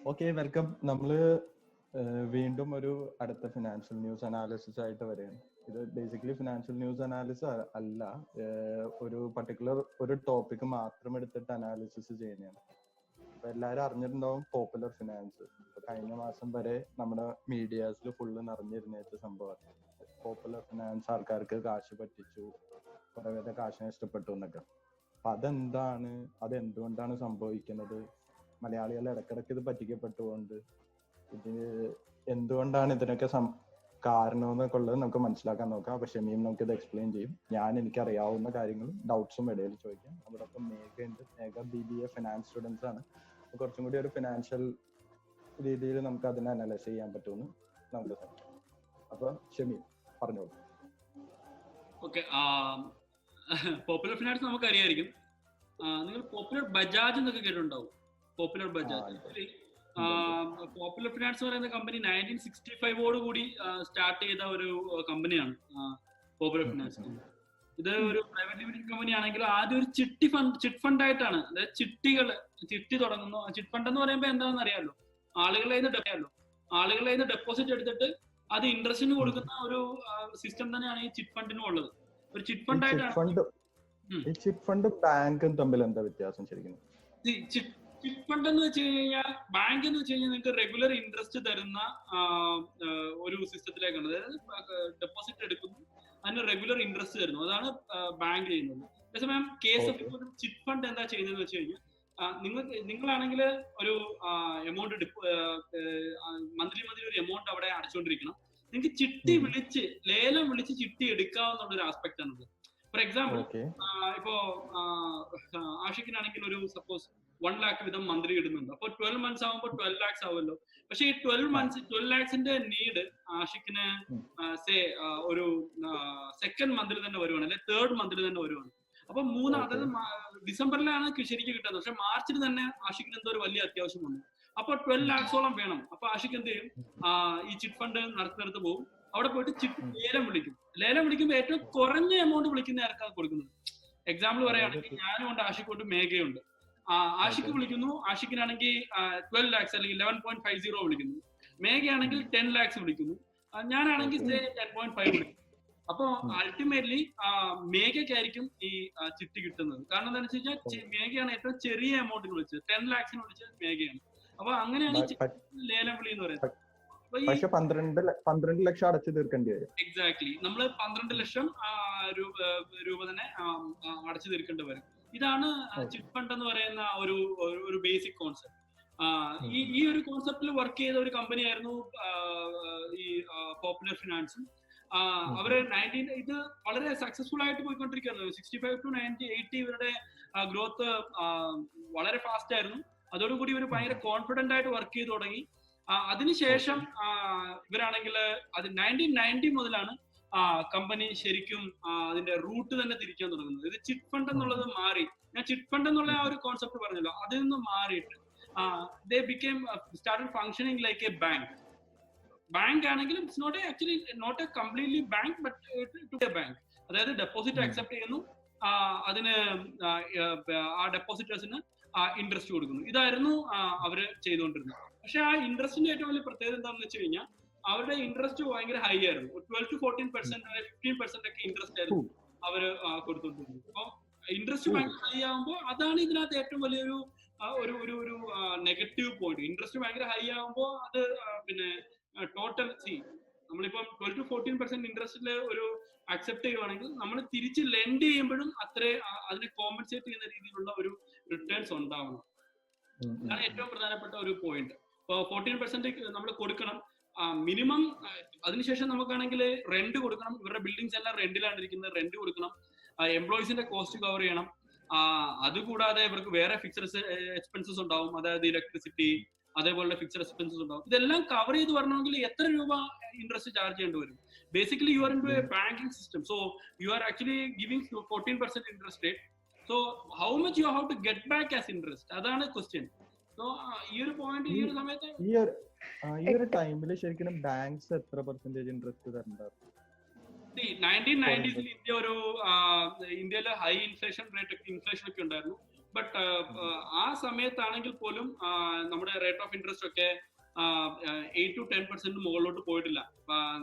Okay, welcome. നമ്മള് വീണ്ടും ഒരു അടുത്ത ഫിനാൻഷ്യൽ ന്യൂസ് അനാലിസിസ് ആയിട്ട് വരികയാണ്. ഇത് ബേസിക്കലി ഫിനാൻഷ്യൽ ന്യൂസ് അനാലിസിസ് അല്ല, ഒരു പർട്ടിക്കുലർ ഒരു ടോപ്പിക് മാത്രം എടുത്തിട്ട് അനാലിസിസ് ചെയ്യുന്നതാണ്. അപ്പൊ എല്ലാവരും അറിഞ്ഞിട്ടുണ്ടാവും പോപ്പുലർ ഫിനാൻസ്. കഴിഞ്ഞ മാസം വരെ നമ്മുടെ മീഡിയാസിൽ ഫുള്ള് നിറഞ്ഞിരുന്ന സംഭവം പോപ്പുലർ ഫിനാൻസ് ആൾക്കാർക്ക് കാശ് പറ്റിച്ചു, കുറെ പേരുടെ കാശ് നഷ്ടപ്പെട്ടു എന്നൊക്കെ. അപ്പൊ അതെന്താണ്, അതെന്തുകൊണ്ടാണ് സംഭവിക്കുന്നത്, മലയാളികൾ ഇടക്കിടക്ക് ഇത് പറ്റിക്കപ്പെട്ടുകൊണ്ട് ഇത് എന്തുകൊണ്ടാണ് ഇതിനൊക്കെ കാരണം എന്നൊക്കെ ഉള്ളത് നമുക്ക് മനസ്സിലാക്കാൻ നോക്കാം. അപ്പൊ ഷമീം നമുക്കിത് എക്സ്പ്ലെയിൻ ചെയ്യും. എനിക്കറിയാവുന്ന കാര്യങ്ങളും ഡൗട്ട്സും ഇടയിൽ ചോദിക്കാം. അതോടൊപ്പം മേഘ ഉണ്ട്. മേഘ BBA ഫിനാൻസ് സ്റ്റുഡൻസ് ആണ്. കുറച്ചും കൂടി ഒരു ഫിനാൻഷ്യൽ രീതിയിൽ നമുക്ക് അതിനെ അനലൈസ് ചെയ്യാൻ പറ്റുമെന്ന് നമുക്ക് സാധിക്കും. അപ്പൊ ഷമീം പറഞ്ഞോളൂ. ഓക്കെ, പോപ്പുലർ ഫിനാൻസ് നമുക്ക് അറിയായിരിക്കും. നിങ്ങൾ പോപ്പുലർ ബജാജ് എന്നൊക്കെ കേട്ടിട്ടുണ്ടാവും. പോപ്പുലർ ബജാജ് പോപ്പുലർ ഫിനാൻസ് പറയുന്ന കമ്പനി 1965 കൂടി സ്റ്റാർട്ട് ചെയ്ത ഒരു കമ്പനിയാണ് പോപ്പുലർ ഫിനാൻസ്. ഇത് ഒരു പ്രൈവറ്റ് ലിമിറ്റഡ് കമ്പനി ആണെങ്കിൽ ആദ്യം ഒരു ചിറ്റ് ഫണ്ട് ആയിട്ടാണ്, അതായത് ചിട്ടി തുടങ്ങുന്നു. ചിറ്റ് ഫണ്ട് എന്ന് പറയുമ്പോൾ എന്താണെന്ന് അറിയാമല്ലോ, ആളുകളുടെ നിന്ന് ഡെപ്പോസിറ്റ് എടുത്തിട്ട് അത് ഇൻട്രസ്റ്റിന് കൊടുക്കുന്ന ഒരു സിസ്റ്റം തന്നെയാണ് ഈ ചിറ്റ് ഫണ്ടിനും ഉള്ളത്. ഒരു ചിറ്റ് ഫണ്ട് ആയിട്ടാണ്. ചിറ്റ് ഫണ്ട് ബാങ്കും തമ്മിൽ എന്താ വ്യത്യാസം ശരിക്കും? ചിറ്റ് ഫണ്ട് എന്ന് വെച്ച് കഴിഞ്ഞാൽ, ബാങ്ക് എന്ന് വെച്ച് കഴിഞ്ഞാൽ നിങ്ങൾക്ക് റെഗുലർ ഇൻട്രസ്റ്റ് തരുന്ന ഒരു സിസ്റ്റത്തിലേക്കാണ്. അതായത് ഡെപ്പോസിറ്റ് എടുക്കുന്നു, അതിന് റെഗുലർ ഇൻട്രസ്റ്റ് തരുന്നു. അതാണ് ബാങ്ക് ചെയ്യുന്നത്. അതേസമയം KSF ചിറ്റ് ഫണ്ട് എന്താ ചെയ്യുന്നത് വെച്ച് കഴിഞ്ഞാൽ, നിങ്ങളാണെങ്കിൽ ഒരു എമൗണ്ട് മന്ത്ലി ഒരു എമൗണ്ട് അവിടെ അടച്ചുകൊണ്ടിരിക്കണം. നിങ്ങൾക്ക് ചിട്ടി വിളിച്ച് ലേലം വിളിച്ച് ചിട്ടി എടുക്കാവുന്ന ഒരു ആസ്പെക്ട് ആണത്. ഫോർ എക്സാമ്പിൾ, ഇപ്പോ ആഷിക്കിനാണെങ്കിൽ ഒരു സപ്പോസ് 1 lakh വീതം മന്ത്ലി ഇടുന്നുണ്ട്. അപ്പൊ 12 months ആവുമ്പോൾ 12 lakhs ആവുമല്ലോ. പക്ഷെ ഈ 12 lakhsന്റെ നീഡ് ആഷിക്കിന് ഒരു സെക്കൻഡ് മന്തിൽ തന്നെ വരുവാണ്, അല്ലെ തേർഡ് മന്തിൽ തന്നെ വരുവാണ്. അപ്പൊ അതായത് ഡിസംബറിലാണ് ശരിക്കും കിട്ടുന്നത്. പക്ഷെ മാർച്ചിൽ തന്നെ ആഷിക്കിന് എന്തോ ഒരു വലിയ അത്യാവശ്യം വന്നു. അപ്പൊ 12 lakhs വേണം. അപ്പൊ ആഷിക്ക് എന്ത് ചെയ്യും, ഈ ചിറ്റ് ഫണ്ട് നടത്തുന്നിടത്ത് പോകും. അവിടെ പോയിട്ട് ലേലം വിളിക്കുമ്പോൾ ഏറ്റവും കുറഞ്ഞ എമൗണ്ട് വിളിക്കുന്ന ആർക്കാണ് കൊടുക്കുന്നത്. എക്സാമ്പിൾ പറയുകയാണെങ്കിൽ ഞാനും ഉണ്ട്, ആഷിക്കുണ്ട്, മേഘയുണ്ട്. ആഷിക്ക് വിളിക്കുന്നു, ആഷിക്കിനാണെങ്കിൽ 12 lakhs അല്ലെങ്കിൽ 11.50 വിളിക്കുന്നു. മേഘയാണെങ്കിൽ 10 lakhs വിളിക്കുന്നു. ഞാനാണെങ്കിൽ 10.5 വിളിക്കുന്നു. അപ്പൊ അൾട്ടിമേറ്റ്ലി മേഘയ്ക്കായിരിക്കും ഈ ചിട്ടി കിട്ടുന്നത്. കാരണം എന്താണെന്ന് വെച്ച് കഴിഞ്ഞാൽ മേഘയാണ് ഏറ്റവും ചെറിയ എമൗണ്ടിന് വിളിച്ചത്. 10 lakhs വിളിച്ചത് മേഘയാണ്. അപ്പൊ അങ്ങനെയാണ് ലേലം വിളി എന്ന് പറയുന്നത്. 12 ലക്ഷം അടച്ചു തീർക്കേണ്ടി വരും. എക്സാക്ട്ലി, നമ്മൾ 12 ലക്ഷം രൂപ തന്നെ അടച്ചു തീർക്കേണ്ടി വരും. ഇതാണ് ചിറ്റ് ഫണ്ട് എന്ന് പറയുന്ന ഒരു ബേസിക് കോൺസെപ്റ്റ്. ഈ ഒരു കോൺസെപ്റ്റിൽ വർക്ക് ചെയ്ത ഒരു കമ്പനി ആയിരുന്നു ഈ പോപ്പുലർ ഫിനാൻസും. അവര് ഇത് വളരെ സക്സസ്ഫുൾ ആയിട്ട് പോയിക്കൊണ്ടിരിക്കുകയായിരുന്നു. 65 to 80 ഇവരുടെ ഗ്രോത്ത് വളരെ ഫാസ്റ്റ് ആയിരുന്നു. അതോടുകൂടി ഇവർ ഭയങ്കര കോൺഫിഡന്റ് ആയിട്ട് വർക്ക് ചെയ്ത് തുടങ്ങി. അതിനുശേഷം ഇവരാണെങ്കിൽ അത് 1990 മുതലാണ് കമ്പനി ശരിക്കും അതിന്റെ റൂട്ട് തന്നെ തിരിക്കാൻ തുടങ്ങുന്നത്. ഇത് ചിറ്റ് ഫണ്ട് എന്നുള്ളത് മാറി. ഞാൻ ചിറ്റ് ഫണ്ട് എന്നുള്ള ആ ഒരു കോൺസെപ്റ്റ് പറഞ്ഞല്ലോ, അതിൽ നിന്ന് മാറിയിട്ട് they became started functioning like a bank ആണെങ്കിലും it's not a completely bank, but to a bank. അതായത് ഡെപ്പോസിറ്റ് അക്സെപ്റ്റ് ചെയ്യുന്നു, അതിന് ആ ഡെപ്പോസിറ്റേഴ്സിന് ഇൻട്രസ്റ്റ് കൊടുക്കുന്നു. ഇതായിരുന്നു അവര് ചെയ്തുകൊണ്ടിരുന്നത്. പക്ഷെ ആ ഇൻട്രസ്റ്റിന്റെ ഏറ്റവും വലിയ പ്രത്യേകത എന്താണെന്ന് വെച്ച് കഴിഞ്ഞാൽ, അവരുടെ ഇൻട്രസ്റ്റ് ഭയങ്കര ഹൈ ആയിരുന്നു. 12 to 14%, 15% ഒക്കെ ഇൻട്രസ്റ്റ് ആയിരുന്നു അവര് കൊടുത്തുകൊണ്ടിരുന്നത്. അപ്പൊ ഇൻട്രസ്റ്റ് ഭയങ്കര ഹൈ ആകുമ്പോൾ അതാണ് ഇതിനകത്ത് ഏറ്റവും വലിയൊരു ഒരു നെഗറ്റീവ് പോയിന്റ്. ഇൻട്രസ്റ്റ് ഭയങ്കര ഹൈ ആകുമ്പോൾ അത് പിന്നെ ടോട്ടൽ നമ്മളിപ്പം 12 to 14% ഇൻട്രസ്റ്റിൽ ഒരു അക്സെപ്റ്റ് ചെയ്യുവാണെങ്കിൽ നമ്മൾ തിരിച്ച് ലെൻഡ് ചെയ്യുമ്പോഴും അതിനെ കോമ്പൻസേറ്റ് ചെയ്യുന്ന രീതിയിലുള്ള ഒരു റിട്ടേൺസ് ഉണ്ടാവണം. അതാണ് ഏറ്റവും പ്രധാനപ്പെട്ട ഒരു പോയിന്റ്. ഇപ്പൊ 14% നമ്മൾ കൊടുക്കണം മിനിമം. അതിനുശേഷം നമുക്കാണെങ്കിൽ റെന്റ് കൊടുക്കണം. ഇവരുടെ ബിൽഡിങ്സ് എല്ലാം റെന്റിലാണ് ഇരിക്കുന്നത്, റെന്റ് കൊടുക്കണം. എംപ്ലോയീസിന്റെ കോസ്റ്റ് കവർ ചെയ്യണം. അതുകൂടാതെ ഇവർക്ക് വേറെ ഫിക്സഡ് എക്സ്പെൻസസ് ഉണ്ടാവും, അതായത് ഇലക്ട്രിസിറ്റി, അതേപോലെ ഫിക്സഡ് എക്സ്പെൻസസ് ഉണ്ടാവും. ഇതെല്ലാം കവർ ചെയ്ത് വരണമെങ്കിൽ എത്ര രൂപ ഇൻട്രസ്റ്റ് ചാർജ് ചെയ്യേണ്ടി വരും? Basically you are into a banking system, so you are actually giving 14% interest rate. So how much you have to get back as interest, അതാണ് ക്വസ്റ്റ്യൻ. സോ ഈ ഒരു പോയിന്റ് ഈ ഒരു സമയത്ത് ഈ ഒരു ടൈമിൽ ശരിക്കും ബാങ്ക്സ് എത്ര പെർസെന്റേജ് ഇൻട്രസ്റ്റ് തരണ്ടാവും? 1990s ഇന്ത്യയിൽ ഹൈ ഇൻഫ്ലേഷൻ ഒക്കെ ഉണ്ടായിരുന്നു. ബട്ട് ആ സമയത്താണെങ്കിൽ പോലും നമ്മുടെ റേറ്റ് ഓഫ് ഇൻട്രസ്റ്റ് ഒക്കെ 8-10% മുകളിലോട്ട് പോയിട്ടില്ല.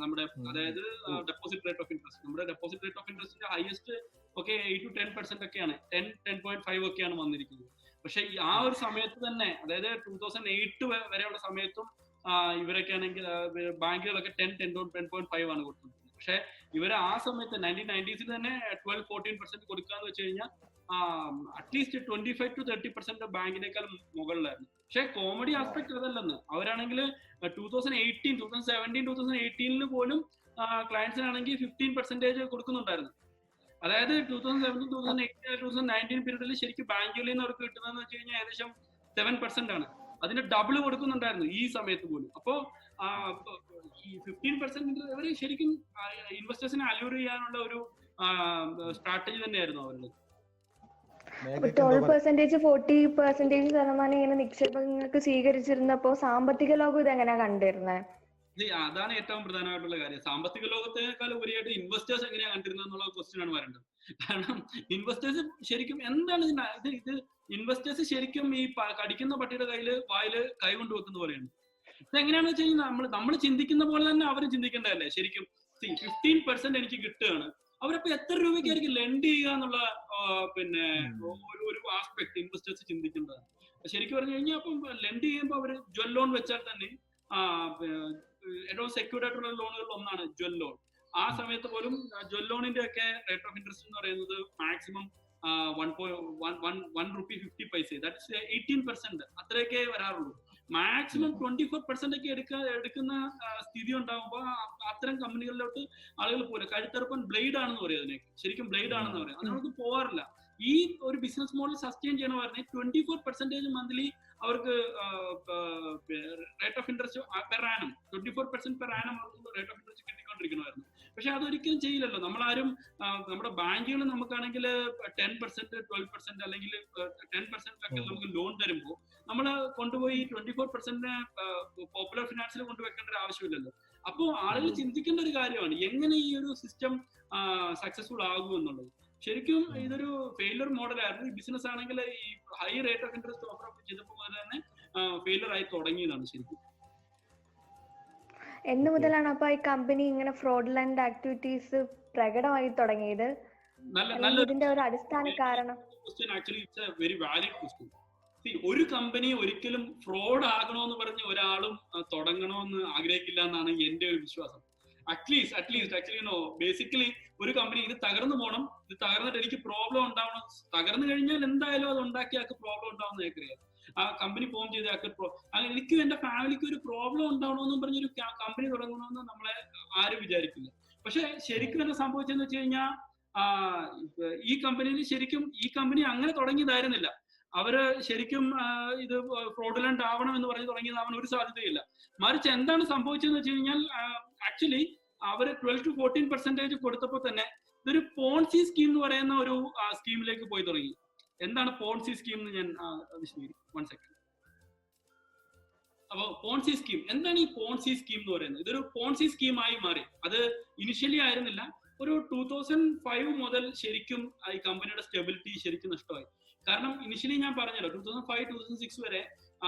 നമ്മുടെ അതായത് ഡെപ്പോസിറ്റ് റേറ്റ് ഓഫ് ഇൻട്രസ്റ്റ്, നമ്മുടെ ഡെപ്പോസിറ്റ് റേറ്റ് ഓഫ് ഇൻട്രസ്റ്റിന്റെ ഹയസ്റ്റ് ഒക്കെ 8-10% ഒക്കെയാണ്, 10-10.5 ഒക്കെയാണ് വന്നിരിക്കുന്നത്. പക്ഷെ ആ ഒരു സമയത്ത് തന്നെ, അതായത് 2008 വരെയുള്ള സമയത്തും ഇവരൊക്കെ ആണെങ്കിൽ ബാങ്കുകളൊക്കെ 10-10.5 ആണ് കൊടുക്കുന്നത്. പക്ഷെ ഇവർ ആ സമയത്ത് 1990s തന്നെ 12-14% കൊടുക്കാന്ന് വെച്ച് കഴിഞ്ഞാൽ അറ്റ്ലീസ്റ്റ് 25-30% ബാങ്കിനേക്കാൾ മുകളിലായിരുന്നു. പക്ഷെ കോമഡി ആസ്പെക്ട് അതല്ലെന്ന്, അവരാണെങ്കിൽ 2018 പോലും ക്ലയൻസിനാണെങ്കിൽ 15% കൊടുക്കുന്നുണ്ടായിരുന്നു. അതായത് 2017, 2018, 2019 പീരീഡിൽ ശരിക്കും ബാങ്കുകളിൽ നിന്ന് അവർക്ക് കിട്ടുന്നതെന്ന് വെച്ച് കഴിഞ്ഞാൽ ഏകദേശം 7% ആണ്. അതിന്റെ ഡബിൾ കൊടുക്കുന്നുണ്ടായിരുന്നു ഈ സമയത്ത് പോലും. അപ്പോ ഈ 15% അവർ ശരിക്കും ഇൻവെസ്റ്റേഴ്സിനെ അല്യൂർ ചെയ്യാനുള്ള ഒരു സ്ട്രാറ്റജി തന്നെയായിരുന്നു അവരുടെ. 12%, 40% ഇങ്ങനെ നിക്ഷേപങ്ങൾക്ക് സ്വീകരിച്ചിരുന്നപ്പോ സാമ്പത്തിക ലോകം ഇതെങ്ങനെയാ കണ്ടിരുന്നത്? അതാണ് ഏറ്റവും പ്രധാനമായിട്ടുള്ള കാര്യം. സാമ്പത്തിക ലോകത്തെക്കാൾ ഉപരിയായിട്ട് ഇൻവെസ്റ്റേഴ്സ് എങ്ങനെയാ കണ്ടിരുന്നത് എന്നുള്ള ക്വസ്റ്റ്യൻ ആണ് വരേണ്ടത്. കാരണം ഇൻവെസ്റ്റേഴ്സ് ശരിക്കും എന്താണ് ഇത് ഇൻവെസ്റ്റേഴ്സ് ശരിക്കും ഈ കടിക്കുന്ന പട്ടിയുടെ വായില് കൈ കൊണ്ട് വെക്കുന്ന പോലെയാണ്. ഇതെങ്ങനെയാണെന്ന് വെച്ച് കഴിഞ്ഞാൽ നമ്മൾ ചിന്തിക്കുന്ന പോലെ തന്നെ അവരും ചിന്തിക്കേണ്ടതല്ലേ ശരിക്കും. 15% എനിക്ക് കിട്ടുകയാണ്, അവരപ്പോ എത്ര രൂപയ്ക്കായിരിക്കും ലെൻഡ് ചെയ്യുക എന്നുള്ള പിന്നെ ഒരു ആസ്പെക്ട് ഇൻവെസ്റ്റേഴ്സ് ചിന്തിക്കേണ്ടതാണ്. ശരിക്കും പറഞ്ഞു കഴിഞ്ഞാൽ അപ്പം ലെൻഡ് ചെയ്യുമ്പോൾ അവര് ജ്വൽ ലോൺ വെച്ചാൽ തന്നെ ഏറ്റവും സെക്യൂർഡ് ആയിട്ടുള്ള ലോണുകളിൽ ഒന്നാണ് ജ്വൽ ലോൺ. ആ സമയത്ത് പോലും ജ്വൽ ലോണിന്റെ ഒക്കെ റേറ്റ് ഓഫ് ഇൻട്രസ്റ്റ് എന്ന് പറയുന്നത് മാക്സിമം 1 രൂപ 50 പൈസ, ദാറ്റ്സ് 18%, അത്രയൊക്കെ വരാറുള്ളൂ. മാക്സിമം 24% ഒക്കെ എടുക്കുന്ന സ്ഥിതി ഉണ്ടാകുമ്പോൾ അത്തരം കമ്പനികളിലോട്ട് ആളുകൾ പോലെ കഴുത്തറുപ്പൻ ബ്ലേഡ് ആണെന്ന് പറയും അതിനൊക്കെ, ശരിക്കും ബ്ലേഡ് ആണെന്ന് പറയാം, അതിനോട് പോകാറില്ല. ഈ ഒരു ബിസിനസ് മോഡൽ സസ്റ്റെയിൻ ചെയ്യണമെന്ന് 24% മന്ത്ലി അവർക്ക് rate of interest per annum 24% per annum rate of interest കിട്ടിക്കൊണ്ടിരിക്കണമായിരുന്നു. പക്ഷെ അതൊരിക്കലും ചെയ്യില്ലല്ലോ നമ്മളാരും. നമ്മുടെ ബാങ്കുകൾ നമുക്കാണെങ്കിൽ 10%, 12% അല്ലെങ്കിൽ 10% ഒക്കെ നമുക്ക് ലോൺ തരുമ്പോൾ നമ്മൾ കൊണ്ടുപോയി 24% പോപ്പുലർ ഫിനാൻസിൽ കൊണ്ടുവെക്കേണ്ട ഒരു ആവശ്യമില്ലല്ലോ. അപ്പോൾ ആളുകൾ ചിന്തിക്കേണ്ട ഒരു കാര്യമാണ് എങ്ങനെ ഈ ഒരു സിസ്റ്റം സക്സസ്ഫുൾ ആകും എന്നുള്ളത്. ശരിക്കും ഇതൊരു ഫെയിലർ മോഡലായിരുന്നു. ഈ ബിസിനസ് ആണെങ്കിൽ ഈ high rate of interest offer ചെയ്തപ്പോൾ തന്നെ ഫെയിലർ ആയി തുടങ്ങിയതാണ് ശരിക്കും. എന്ന് മുതലാണ് അപ്പൊ ഈ കമ്പനി ഇങ്ങനെ ഫ്രോഡുലന്റ് ആക്ടിവിറ്റീസ് പ്രകടമായി തുടങ്ങിയത്? ഇതിന്റെ ഒരു അടിസ്ഥാന കാരണം? Actually it's A very valid question. ഒരു കമ്പനി ഒരിക്കലും ഫ്രോഡ് ആകണമെന്ന് പറഞ്ഞ് ഒരാളും തുടങ്ങണമെന്ന് ആഗ്രഹിക്കില്ല എന്നാണ് എന്റെ ഒരു വിശ്വാസം. അറ്റ്ലീസ്റ്റ് ബേസിക്കലി ഒരു കമ്പനി ഇത് തകർന്നു പോകണം, ഇത് തകർന്നിട്ട് എനിക്ക് പ്രോബ്ലം ഉണ്ടാവണം. തകർന്നു കഴിഞ്ഞാൽ എന്തായാലും അത് ഉണ്ടാക്കിയാൾക്ക് പ്രോബ്ലം ഉണ്ടാവുന്ന എനിക്കറിയാം. ആ കമ്പനി ഫോം ചെയ്ത അങ്ങനെ എനിക്കും എന്റെ ഫാമിലിക്ക് ഒരു പ്രോബ്ലം ഉണ്ടാവണമെന്നും പറഞ്ഞൊരു കമ്പനി തുടങ്ങണമെന്ന് നമ്മളെ ആരും വിചാരിക്കില്ല. പക്ഷെ ശരിക്കും എന്താ സംഭവിച്ചെന്ന് വെച്ച് കഴിഞ്ഞാൽ ഈ കമ്പനിയിൽ ശരിക്കും ഈ കമ്പനി അങ്ങനെ തുടങ്ങിയതായിരുന്നില്ല. അവര് ശരിക്കും ഇത് ഫ്രോഡുലന്റ് ആവണം എന്ന് പറഞ്ഞ് തുടങ്ങിയതാവാൻ ഒരു സാധ്യതയില്ല. മറിച്ച് എന്താണ് സംഭവിച്ചതെന്ന് വെച്ച് കഴിഞ്ഞാൽ ആക്ച്വലി അവര് 12-14% കൊടുത്തപ്പോൾ തന്നെ ഇതൊരു പോൺസി സ്കീം എന്ന് പറയുന്ന ഒരു സ്കീമിലേക്ക് പോയി തുടങ്ങി. എന്താണ് പോൺസി സ്കീം എന്ന് ഞാൻ വിശദീകരിക്കും. 1 സെക്കൻഡ്. അപ്പൊ പോൺസി സ്കീം എന്താണ്? ഈ പോൺസി സ്കീം എന്ന് പറയുന്നത് ഇതൊരു പോൺസി സ്കീമായി മാറി. അത് ഇനിഷ്യലി ആയിരുന്നില്ല. ഒരു 2005 മുതൽ ശരിക്കും ഈ കമ്പനിയുടെ സ്റ്റെബിലിറ്റി ശരിക്കും നഷ്ടമായി. കാരണം ഇനിഷ്യലി ഞാൻ പറഞ്ഞല്ലോ 2005-2006 വരെ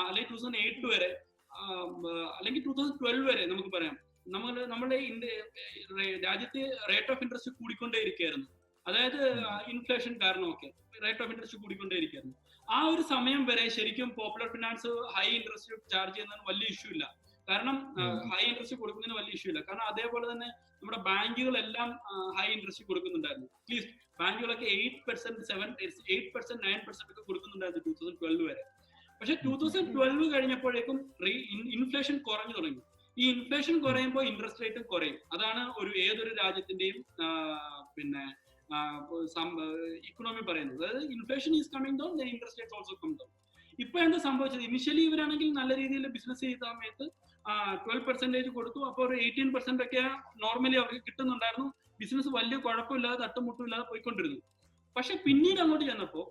അല്ലെങ്കിൽ 2008 വരെ അല്ലെങ്കിൽ 2012 വരെ നമുക്ക് പറയാം നമ്മുടെ രാജ്യത്തെ റേറ്റ് ഓഫ് ഇൻട്രസ്റ്റ് കൂടിക്കൊണ്ടേയിരിക്കുകയായിരുന്നു. അതായത് ഇൻഫ്ലേഷൻ കാരണമൊക്കെ റേറ്റ് ഓഫ് ഇൻട്രസ്റ്റ് കൂടിക്കൊണ്ടേയിരിക്കുകയായിരുന്നു. ആ ഒരു സമയം വരെ ശരിക്കും Popular Finance high interest charge ചെയ്യുന്നതിന് വലിയ ഇഷ്യൂ ഇല്ല. കാരണം ഹൈ ഇൻട്രസ്റ്റ് കൊടുക്കുന്നതിന് വലിയ ഇഷ്യൂ ഇല്ല. കാരണം അതേപോലെ തന്നെ നമ്മുടെ ബാങ്കുകളെല്ലാം ഹൈ ഇൻട്രസ്റ്റ് കൊടുക്കുന്നുണ്ടായിരുന്നു. അറ്റ്ലീസ്റ്റ് ബാങ്കുകളൊക്കെ 8%, 7%, 9% ഒക്കെ കൊടുക്കുന്നുണ്ടായിരുന്നു 2012 വരെ. പക്ഷെ 2012 കഴിഞ്ഞപ്പോഴേക്കും ഇൻഫ്ലേഷൻ കുറഞ്ഞു തുടങ്ങി. ഈ ഇൻഫ്ലേഷൻ കുറയുമ്പോൾ ഇൻട്രസ്റ്റ് റേറ്റും കുറയും. അതാണ് ഏതൊരു രാജ്യത്തിന്റെയും പിന്നെ ഇക്കണോമി പറയുന്നത്. അതായത് inflation is coming down, then interest rates also come down. ഇപ്പൊ എന്താ സംഭവിച്ചത്? ഇനിഷ്യലി ഇവരാണെങ്കിൽ നല്ല രീതിയിൽ ബിസിനസ് ചെയ്ത സമയത്ത് 12% കൊടുത്തു. അപ്പോൾ ഒരു 18% ഒക്കെ നോർമലി അവർക്ക് കിട്ടുന്നുണ്ടായിരുന്നു. ബിസിനസ് വലിയ കുഴപ്പമില്ലാതെ തട്ടുമുട്ടുമില്ലാതെ പോയിക്കൊണ്ടിരുന്നു. പക്ഷെ പിന്നീട് അങ്ങോട്ട് ചെന്നപ്പോ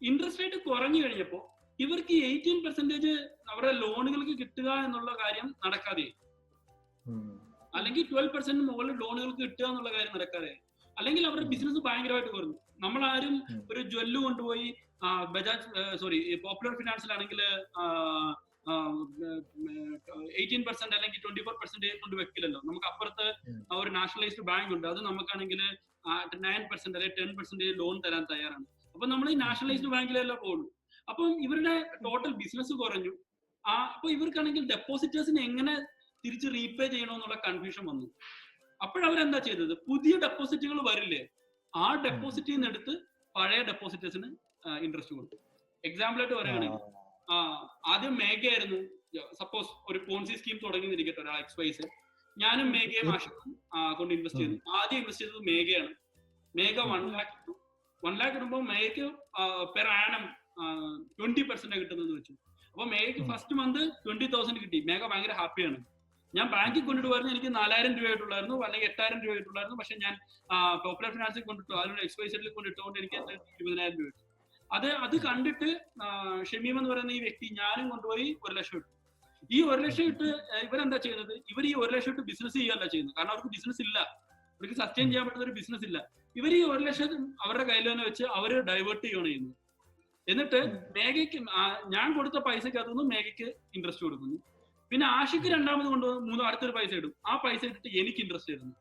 ഇൻട്രസ്റ്റ് റേറ്റ് കുറഞ്ഞു കഴിഞ്ഞപ്പോൾ ഇവർക്ക് 18% അവരുടെ ലോണുകൾക്ക് കിട്ടുക എന്നുള്ള കാര്യം നടക്കാതെ, അല്ലെങ്കിൽ 12% മുകളിൽ ലോണുകൾക്ക് കിട്ടുക എന്നുള്ള കാര്യം നടക്കാതെ, അല്ലെങ്കിൽ അവരുടെ ബിസിനസ് ഭയങ്കരമായിട്ട് കുറഞ്ഞു. നമ്മളാരും ഒരു ജ്വല്ല് കൊണ്ടുപോയി പോപ്പുലർ ഫിനാൻസിലാണെങ്കിൽ 18% അല്ലെങ്കിൽ 24% കൊണ്ട് വെക്കില്ലല്ലോ. നമുക്ക് അപ്പുറത്ത് ഒരു നാഷണലൈസ്ഡ് ബാങ്ക് ഉണ്ട്, അത് നമുക്കാണെങ്കിൽ 9% അല്ലെങ്കിൽ 10% ലോൺ തരാൻ തയ്യാറാണ്. അപ്പൊ നമ്മൾ ഈ നാഷണലൈസ്ഡ് ബാങ്കിലെല്ലാം പോകുള്ളൂ. അപ്പം ഇവരുടെ ടോട്ടൽ ബിസിനസ് കുറഞ്ഞു. അപ്പൊ ഇവർക്കാണെങ്കിൽ ഡെപ്പോസിറ്റേഴ്സിന് എങ്ങനെ തിരിച്ച് റീപേ ചെയ്യണമെന്നുള്ള കൺഫ്യൂഷൻ വന്നു. അപ്പോഴവരെന്താ ചെയ്തത്, പുതിയ ഡെപ്പോസിറ്റുകൾ വരില്ലേ, ആ ഡെപ്പോസിറ്റിൽ നിന്ന് എടുത്ത് പഴയ ഡെപ്പോസിറ്റേഴ്സിന് ഇൻട്രസ്റ്റ് കൊടുത്തു. എക്സാമ്പിൾ ആയിട്ട് പറയുകയാണെങ്കിൽ ആദ്യം മേഘയായിരുന്നു, സപ്പോസ് ഒരു പോൺസി സ്കീം തുടങ്ങിയിരിക്കട്ടെ ഒരാൾ XYZ, ഞാനും മേഘയും ആഷിക്കും കൊണ്ട് ഇൻവെസ്റ്റ് ചെയ്തു. ആദ്യം ഇൻവെസ്റ്റ് ചെയ്തത് മേഘയാണ്. മേഘ 1 lakh ഇട്ടു. 1 lakh ഇടുമ്പോൾ മേഘയ്ക്ക് പെർ ആനം 20% കിട്ടുന്നതെന്ന് വെച്ചു. അപ്പൊ മേഘയ്ക്ക് ഫസ്റ്റ് മന്ത് 20,000 കിട്ടി. മേഘ ഭയങ്കര ഹാപ്പിയാണ്. ഞാൻ ബാങ്കിൽ കൊണ്ടിട്ട് പറഞ്ഞ് എനിക്ക് 4,000 രൂപ ആയിട്ടുള്ളായിരുന്നു, അല്ലെങ്കിൽ 8,000 രൂപ ആയിട്ടുള്ളായിരുന്നു. പക്ഷെ ഞാൻ പോപ്പുലർ ഫിനാൻസിൽ കൊണ്ടിട്ടു, അതിനോട് XYZ കൊണ്ടിട്ടുകൊണ്ട് എനിക്ക് 20,000 രൂപ കിട്ടും. അത് കണ്ടിട്ട് ഷമീം എന്ന് പറയുന്ന ഈ വ്യക്തി ഞാനും കൊണ്ടുപോയി 1 ലക്ഷം ഇട്ടു. ഈ 1 ലക്ഷം ഇട്ട് ഇവരെന്താ ചെയ്യുന്നത്, ഇവർ ഈ 1 ലക്ഷം ഇട്ട് ബിസിനസ് ചെയ്യുകയല്ല ചെയ്യുന്നത്. കാരണം അവർക്ക് ബിസിനസ് ഇല്ല, അവർക്ക് സസ്റ്റെയിൻ ചെയ്യാൻ പറ്റുന്ന ഒരു ബിസിനസ് ഇല്ല. ഇവർ ഈ 1 ലക്ഷം അവരുടെ കയ്യിൽ തന്നെ വെച്ച് അവർ ഡൈവേർട്ട് ചെയ്യുകയാണ് ചെയ്യുന്നത്. എന്നിട്ട് മേഘയ്ക്ക് ഞാൻ കൊടുത്ത പൈസക്ക് അതൊന്നും മേഘയ്ക്ക് ഇൻട്രസ്റ്റ് കൊടുക്കുന്നു. പിന്നെ ആഷിക്ക് രണ്ടാമത് കൊണ്ടുവന്ന് അടുത്തൊരു പൈസ ഇടും, ആ പൈസ ഇട്ടിട്ട് എനിക്ക് ഇൻട്രസ്റ്റ് തരുന്നു.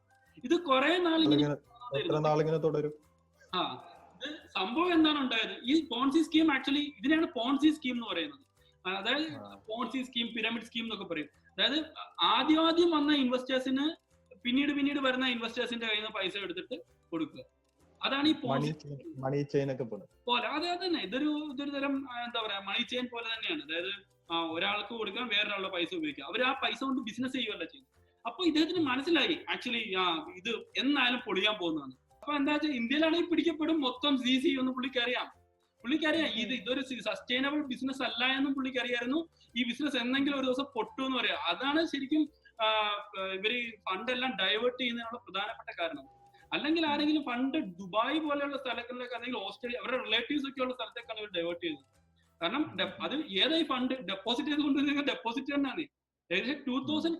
ഇത് കുറെ നാളിങ്ങനെ തുടരും. ഇത് സംഭവം എന്താണ് ഉണ്ടായത്, ഈ പോൺസി സ്കീം ആക്ച്വലി ഇതിനാണ് പോൺസി സ്കീം എന്ന് പറയുന്നത്. അതായത് പോൺസി സ്കീം, പിരമിഡ് സ്കീം എന്നൊക്കെ പറയും. അതായത് ആദ്യം വന്ന ഇൻവെസ്റ്റേഴ്സിന് പിന്നീട് വരുന്ന ഇൻവെസ്റ്റേഴ്സിന്റെ കയ്യിൽ നിന്ന് പൈസ എടുത്തിട്ട് കൊടുക്കുക. അതാണ് ഈ മണി ചെയിൻ ഒക്കെ പോലെ. അതെ തന്നെ, ഇതൊരു തരം എന്താ പറയാ മണി ചെയിൻ പോലെ തന്നെയാണ്. അതായത് ഒരാൾക്ക് കൊടുക്കാൻ വേറൊരാളുടെ പൈസ ഉപയോഗിക്കുക. അവർ ആ പൈസ കൊണ്ട് ബിസിനസ് ചെയ്യുകയല്ല ചെയ്യും. അപ്പൊ ഇദ്ദേഹത്തിന് മനസ്സിലായി ആക്ച്വലി ഇത് എന്നാലും പൊളിയാൻ പോകുന്നതാണ്. അപ്പൊ എന്താ വെച്ചാൽ ഇന്ത്യയിലാണെങ്കിൽ പിടിക്കപ്പെടും, മൊത്തം CC എന്ന് പുള്ളിക്കറിയാം. ഇതൊരു സസ്റ്റൈനബിൾ ബിസിനസ് അല്ല എന്നും പുള്ളിക്കറിയായിരുന്നു. ഈ ബിസിനസ് എന്തെങ്കിലും ഒരു ദിവസം പൊട്ടു എന്ന് പറയാം. അതാണ് ശരിക്കും ഇവര് ഫണ്ട് എല്ലാം ഡൈവേർട്ട് ചെയ്യുന്നതിനുള്ള പ്രധാനപ്പെട്ട കാരണം. അല്ലെങ്കിൽ ആരെങ്കിലും ഫണ്ട് ദുബായ് പോലെയുള്ള സ്ഥലങ്ങളിലേക്ക് അല്ലെങ്കിൽ ഓസ്ട്രേലിയ അവരുടെ റിലേറ്റീവ്സ് ഒക്കെ ഉള്ള സ്ഥലത്തേക്കാണ് ഇവർ ഡൈവേർട്ട് ചെയ്യുന്നത്. കാരണം അത് ഏതായി ഫണ്ട് ഡെപ്പോസിറ്റ് ചെയ്ത് കൊണ്ടുവരുന്ന ഡെപ്പോസിറ്റ് തന്നെയാണ്. ഏകദേശം 2,000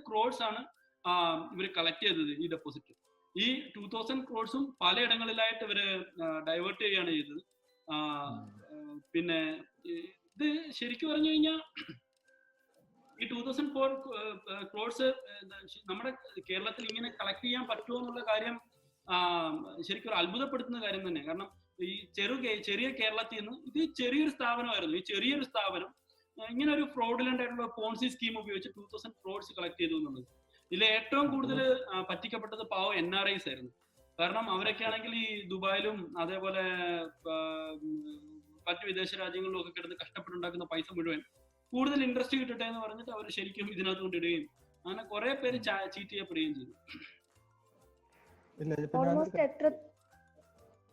crores ആണ് ഇവർ കളക്ട് ചെയ്തത് ഈ ഡെപ്പോസിറ്റ്. ഈ 2,000 crores പലയിടങ്ങളിലായിട്ട് ഇവര് ഡൈവേർട്ട് ചെയ്യുകയാണ് ചെയ്തത്. പിന്നെ ഇത് ശരിക്കും പറഞ്ഞു കഴിഞ്ഞാൽ ഈ 2,004 crores നമ്മുടെ കേരളത്തിൽ ഇങ്ങനെ കളക്ട് ചെയ്യാൻ പറ്റുമോ എന്നുള്ള കാര്യം ശരിക്കും ഒരു അത്ഭുതപ്പെടുത്തുന്ന കാര്യം തന്നെ. കാരണം ഈ ചെറിയ കേരളത്തിൽ നിന്ന് ഇത് ചെറിയൊരു സ്ഥാപനമായിരുന്നു. ഈ ചെറിയൊരു സ്ഥാപനം ഇങ്ങനെ ഒരു ഫ്രോഡുലന്റ് ആയിട്ടുള്ള പോൺസി സ്കീം ഉപയോഗിച്ച് 2,000 crores കളക്ട് ചെയ്തു എന്നുള്ളത്. ഇതിൽ ഏറ്റവും കൂടുതൽ പറ്റിക്കപ്പെട്ടത് പാവം NRIs ആയിരുന്നു. കാരണം അവരൊക്കെ ആണെങ്കിൽ ഈ ദുബായിലും അതേപോലെ മറ്റു വിദേശ രാജ്യങ്ങളിലും ഒക്കെ കിടന്ന് കഷ്ടപ്പെട്ടുണ്ടാക്കുന്ന പൈസ മുഴുവൻ കൂടുതൽ ഇൻട്രസ്റ്റ് കിട്ടട്ടെ എന്ന് പറഞ്ഞിട്ട് അവർ ശരിക്കും ഇതിനകത്ത് കൊണ്ടിടുകയും അങ്ങനെ കുറെ പേര് ചീറ്റ് ചെയ്യപ്പെടുകയും ചെയ്തു.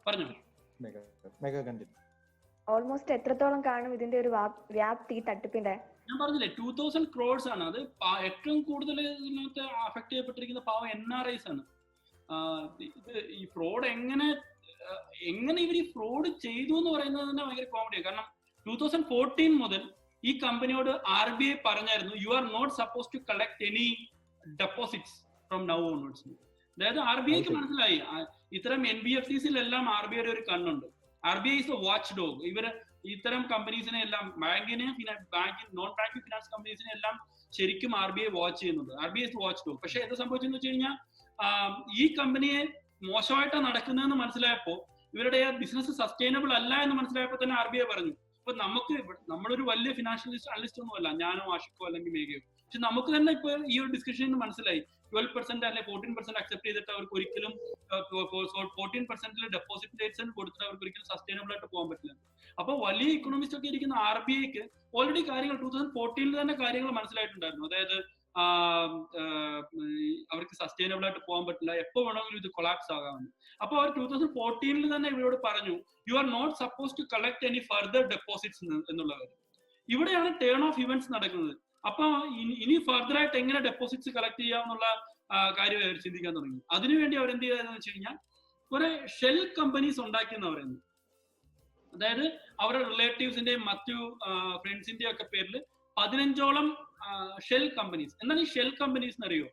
പറഞ്ഞോ. ഓൾമോസ്റ്റ് എത്രത്തോളം കാണും ഇതിന്റെ ഒരു വ്യാപ്തി തട്ടിപ്പിന്റെ? ഞാൻ പറഞ്ഞില്ലേ 2,000 crores ആണ്. അത് ഏറ്റവും കൂടുതൽ ഇതിനകത്ത് അഫക്ട് ചെയ്യപ്പെട്ടിരിക്കുന്ന പാവം NRIs ആണ്. ഈ ഫ്രോഡ് എങ്ങനെ ഇവർ ഈ ഫ്രോഡ് ചെയ്തു എന്ന് പറയുന്നത് തന്നെ ഭയങ്കര കോമഡിയാണ്. കാരണം 2014 മുതൽ ഈ കമ്പനിയോട് RBI പറഞ്ഞായിരുന്നു, you are not suppose to collect any deposits from now onwards. അതായത് RBIക്ക് മനസ്സിലായി ഇത്തരം NBFCs-ലെല്ലാം RBIയുടെ ഒരു കണ്ണുണ്ട്. RBI is a watchdog. ഇവര് ഇത്തരം കമ്പനീസിനെ എല്ലാം നോൺ ബാങ്കിങ് ഫിനാൻസ് കമ്പനീസിനെ എല്ലാം ശരിക്കും RBI വാച്ച് ചെയ്യുന്നുണ്ട്. RBI is watchdog. പക്ഷെ എന്ത് സംഭവിച്ചെന്ന് വെച്ച് കഴിഞ്ഞാൽ ഈ കമ്പനിയെ മോശമായിട്ടാണ് നടക്കുന്നതെന്ന് മനസ്സിലായപ്പോ, ഇവരുടെ ബിസിനസ് സസ്റ്റൈനബിൾ അല്ല എന്ന് മനസ്സിലായപ്പോ തന്നെ RBI പറഞ്ഞു, ഇപ്പൊ നമ്മളൊരു വലിയ ഫിനാൻഷ്യൽ അനലിസ്റ്റ് ഒന്നും അല്ല, ഞാനോ ആഷിക്കോ അല്ലെങ്കിൽ മേഘയോ, പക്ഷെ നമുക്ക് തന്നെ ഇപ്പൊ ഈ ഒരു ഡിസ്കഷനിൽ മനസ്സിലായി 12% അല്ലെങ്കിൽ 14% അക്സെപ്റ്റ് ചെയ്തിട്ട് അവർക്ക് ഒരിക്കലും 14% ഡെപ്പോസിറ്റ് റേറ്റ്സ് കൊടുത്തിട്ട് അവർക്ക് ഒരിക്കലും സസ്റ്റൈനബിൾ ആയിട്ട് പോകാൻ പറ്റില്ല. അപ്പൊ വലിയ ഇക്കണോമിസ്റ്റ് ഒക്കെ ഇരിക്കുന്ന RBIക്ക് ഓൾറെഡി കാര്യങ്ങൾ 2014 തന്നെ കാര്യങ്ങൾ മനസ്സിലായിട്ടുണ്ടായിരുന്നു. അതായത് അവർക്ക് സസ്റ്റൈനബിൾ ആയിട്ട് പോകാൻ പറ്റില്ല, എപ്പോ വേണമെങ്കിലും ഇത് കൊളാപ്സ് ആകാമെന്ന്. അപ്പൊ അവർ 2014 തന്നെ ഇവരോട് പറഞ്ഞു, you are not suppose to collect any further deposits എന്നുള്ള കാര്യം. ഇവിടെയാണ് ടേൺ ഓഫ് ഇവന്റ്സ് നടക്കുന്നത്. അപ്പൊ ഇനി ഫർദർ ആയിട്ട് എങ്ങനെ ഡെപ്പോസിറ്റ്സ് കളക്ട് ചെയ്യാമെന്നുള്ള കാര്യം അവർ ചിന്തിക്കാൻ തുടങ്ങി. അതിനുവേണ്ടി അവർ എന്ത് ചെയ്തതെന്ന് വെച്ച് കഴിഞ്ഞാൽ കുറെ ഷെൽ കമ്പനീസ് ഉണ്ടാക്കിയെന്ന് പറയുന്നത്. അതായത് അവരുടെ റിലേറ്റീവ്സിന്റെയും മറ്റു ഫ്രണ്ട്സിന്റെയും ഒക്കെ പേരിൽ 15ഓളം ഷെൽ കമ്പനീസ്. എന്താണ് ഈ ഷെൽ കമ്പനീസ് എന്ന് അറിയോ?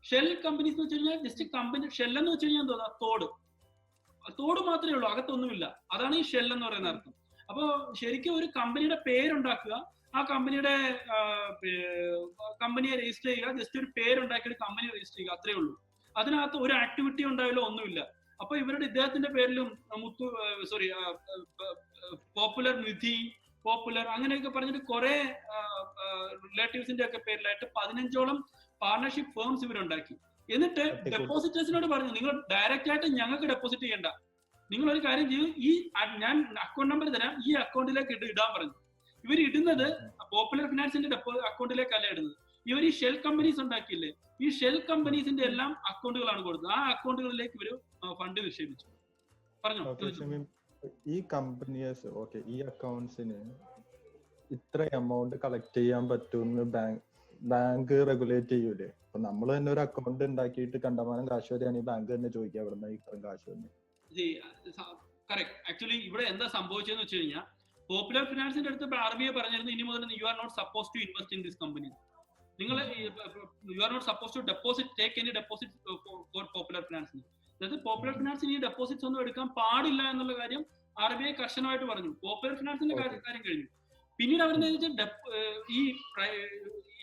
ഷെൽ കമ്പനീസ് എന്ന് വെച്ച് കഴിഞ്ഞാൽ ജസ്റ്റ് കമ്പനി, ഷെൽ എന്ന് വെച്ച് കഴിഞ്ഞാൽ എന്താ, തോട്. തോട് മാത്രമേ ഉള്ളൂ, അകത്തൊന്നുമില്ല. അതാണ് ഈ ഷെൽ എന്ന് പറയുന്ന അർത്ഥം. അപ്പോ ശരിക്കും ഒരു കമ്പനിയുടെ പേരുണ്ടാക്കുക, ആ കമ്പനിയുടെ കമ്പനിയെ രജിസ്റ്റർ ചെയ്യുക, ജസ്റ്റ് ഒരു പേരുണ്ടാക്കിയിട്ട് കമ്പനി രജിസ്റ്റർ ചെയ്യുക, അത്രേ ഉള്ളൂ. അതിനകത്ത് ഒരു ആക്ടിവിറ്റി ഉണ്ടാവില്ല, ഒന്നുമില്ല. അപ്പൊ ഇദ്ദേഹത്തിന്റെ പേരിലും പോപ്പുലർ നിധി, പോപ്പുലർ അങ്ങനെയൊക്കെ പറഞ്ഞിട്ട് കുറെ റിലേറ്റീവ്സിന്റെ ഒക്കെ പേരിലായിട്ട് 15ഓളം പാർട്ണർഷിപ്പ് ഫേംസ് ഇവരുണ്ടാക്കി. എന്നിട്ട് ഡെപ്പോസിറ്റേഴ്സിനോട് പറഞ്ഞു, നിങ്ങൾ ഡയറക്റ്റ് ആയിട്ട് ഞങ്ങൾക്ക് ഡെപ്പോസിറ്റ് ചെയ്യണ്ട, നിങ്ങൾ ഒരു കാര്യം ചെയ്യും, ഞാൻ അക്കൗണ്ട് നമ്പർ തരാം, ഈ അക്കൗണ്ടിലേക്ക് ഇടാൻ പറഞ്ഞു. ഇവർ ഇടുന്നത് പോപ്പുലർ ഫിനാൻസിന്റെ അക്കൗണ്ടിലേക്കല്ല ഇടുന്നത്. ഇവർ ഈ ഷെൽ കമ്പനീസ് ഉണ്ടാക്കിയില്ലേ, ഈ ഷെൽ കമ്പനീസിന്റെ എല്ലാം അക്കൗണ്ടുകളാണ് കൊടുത്തത്. ആ അക്കൗണ്ടുകളിലേക്ക് ഇവര് ഫണ്ട് നിക്ഷേപിച്ചു. പറഞ്ഞു. ഈ കമ്പനീസ് ഈ അക്കൗണ്ട്സിന് ഇത്ര എമൗണ്ട് കളക്ട് ചെയ്യാൻ പറ്റുമെന്ന് ബാങ്ക് റെഗുലേറ്റ് ചെയ്യൂലേ? അപ്പൊ നമ്മൾ തന്നെ ഒരു അക്കൗണ്ട് ഉണ്ടാക്കിയിട്ട് കണ്ടമാനം കാശ് വരികയാണെങ്കിൽ ബാങ്ക് തന്നെ ചോദിക്കുക എവിടെ ഇത്രയും കാശ് വന്നു. കറക്റ്റ്. ആക്ച്വലി ഇവിടെ എന്താ സംഭവിച്ചതെന്ന് വെച്ച് കഴിഞ്ഞാൽ, പോപ്പുലർ ഫിനാൻസിന്റെ അടുത്ത് RBI പറഞ്ഞിരുന്നു, ഇനി മുതൽ you are not suppose to invest in this company, നിങ്ങൾ you are not suppose to deposit take any deposit for Popular ഫിനാൻസിന്. അതായത് പോപ്പുലർ ഫിനാൻസിന് ഈ ഡെപ്പോസിറ്റ്സ് ഒന്നും എടുക്കാൻ പാടില്ല എന്നുള്ള കാര്യം RBI കർശനമായിട്ട് പറഞ്ഞു. പോപ്പുലർ ഫിനാൻസിന്റെ കാര്യം കഴിഞ്ഞു. പിന്നീട് അവരെന്താ വെച്ചാൽ ഈ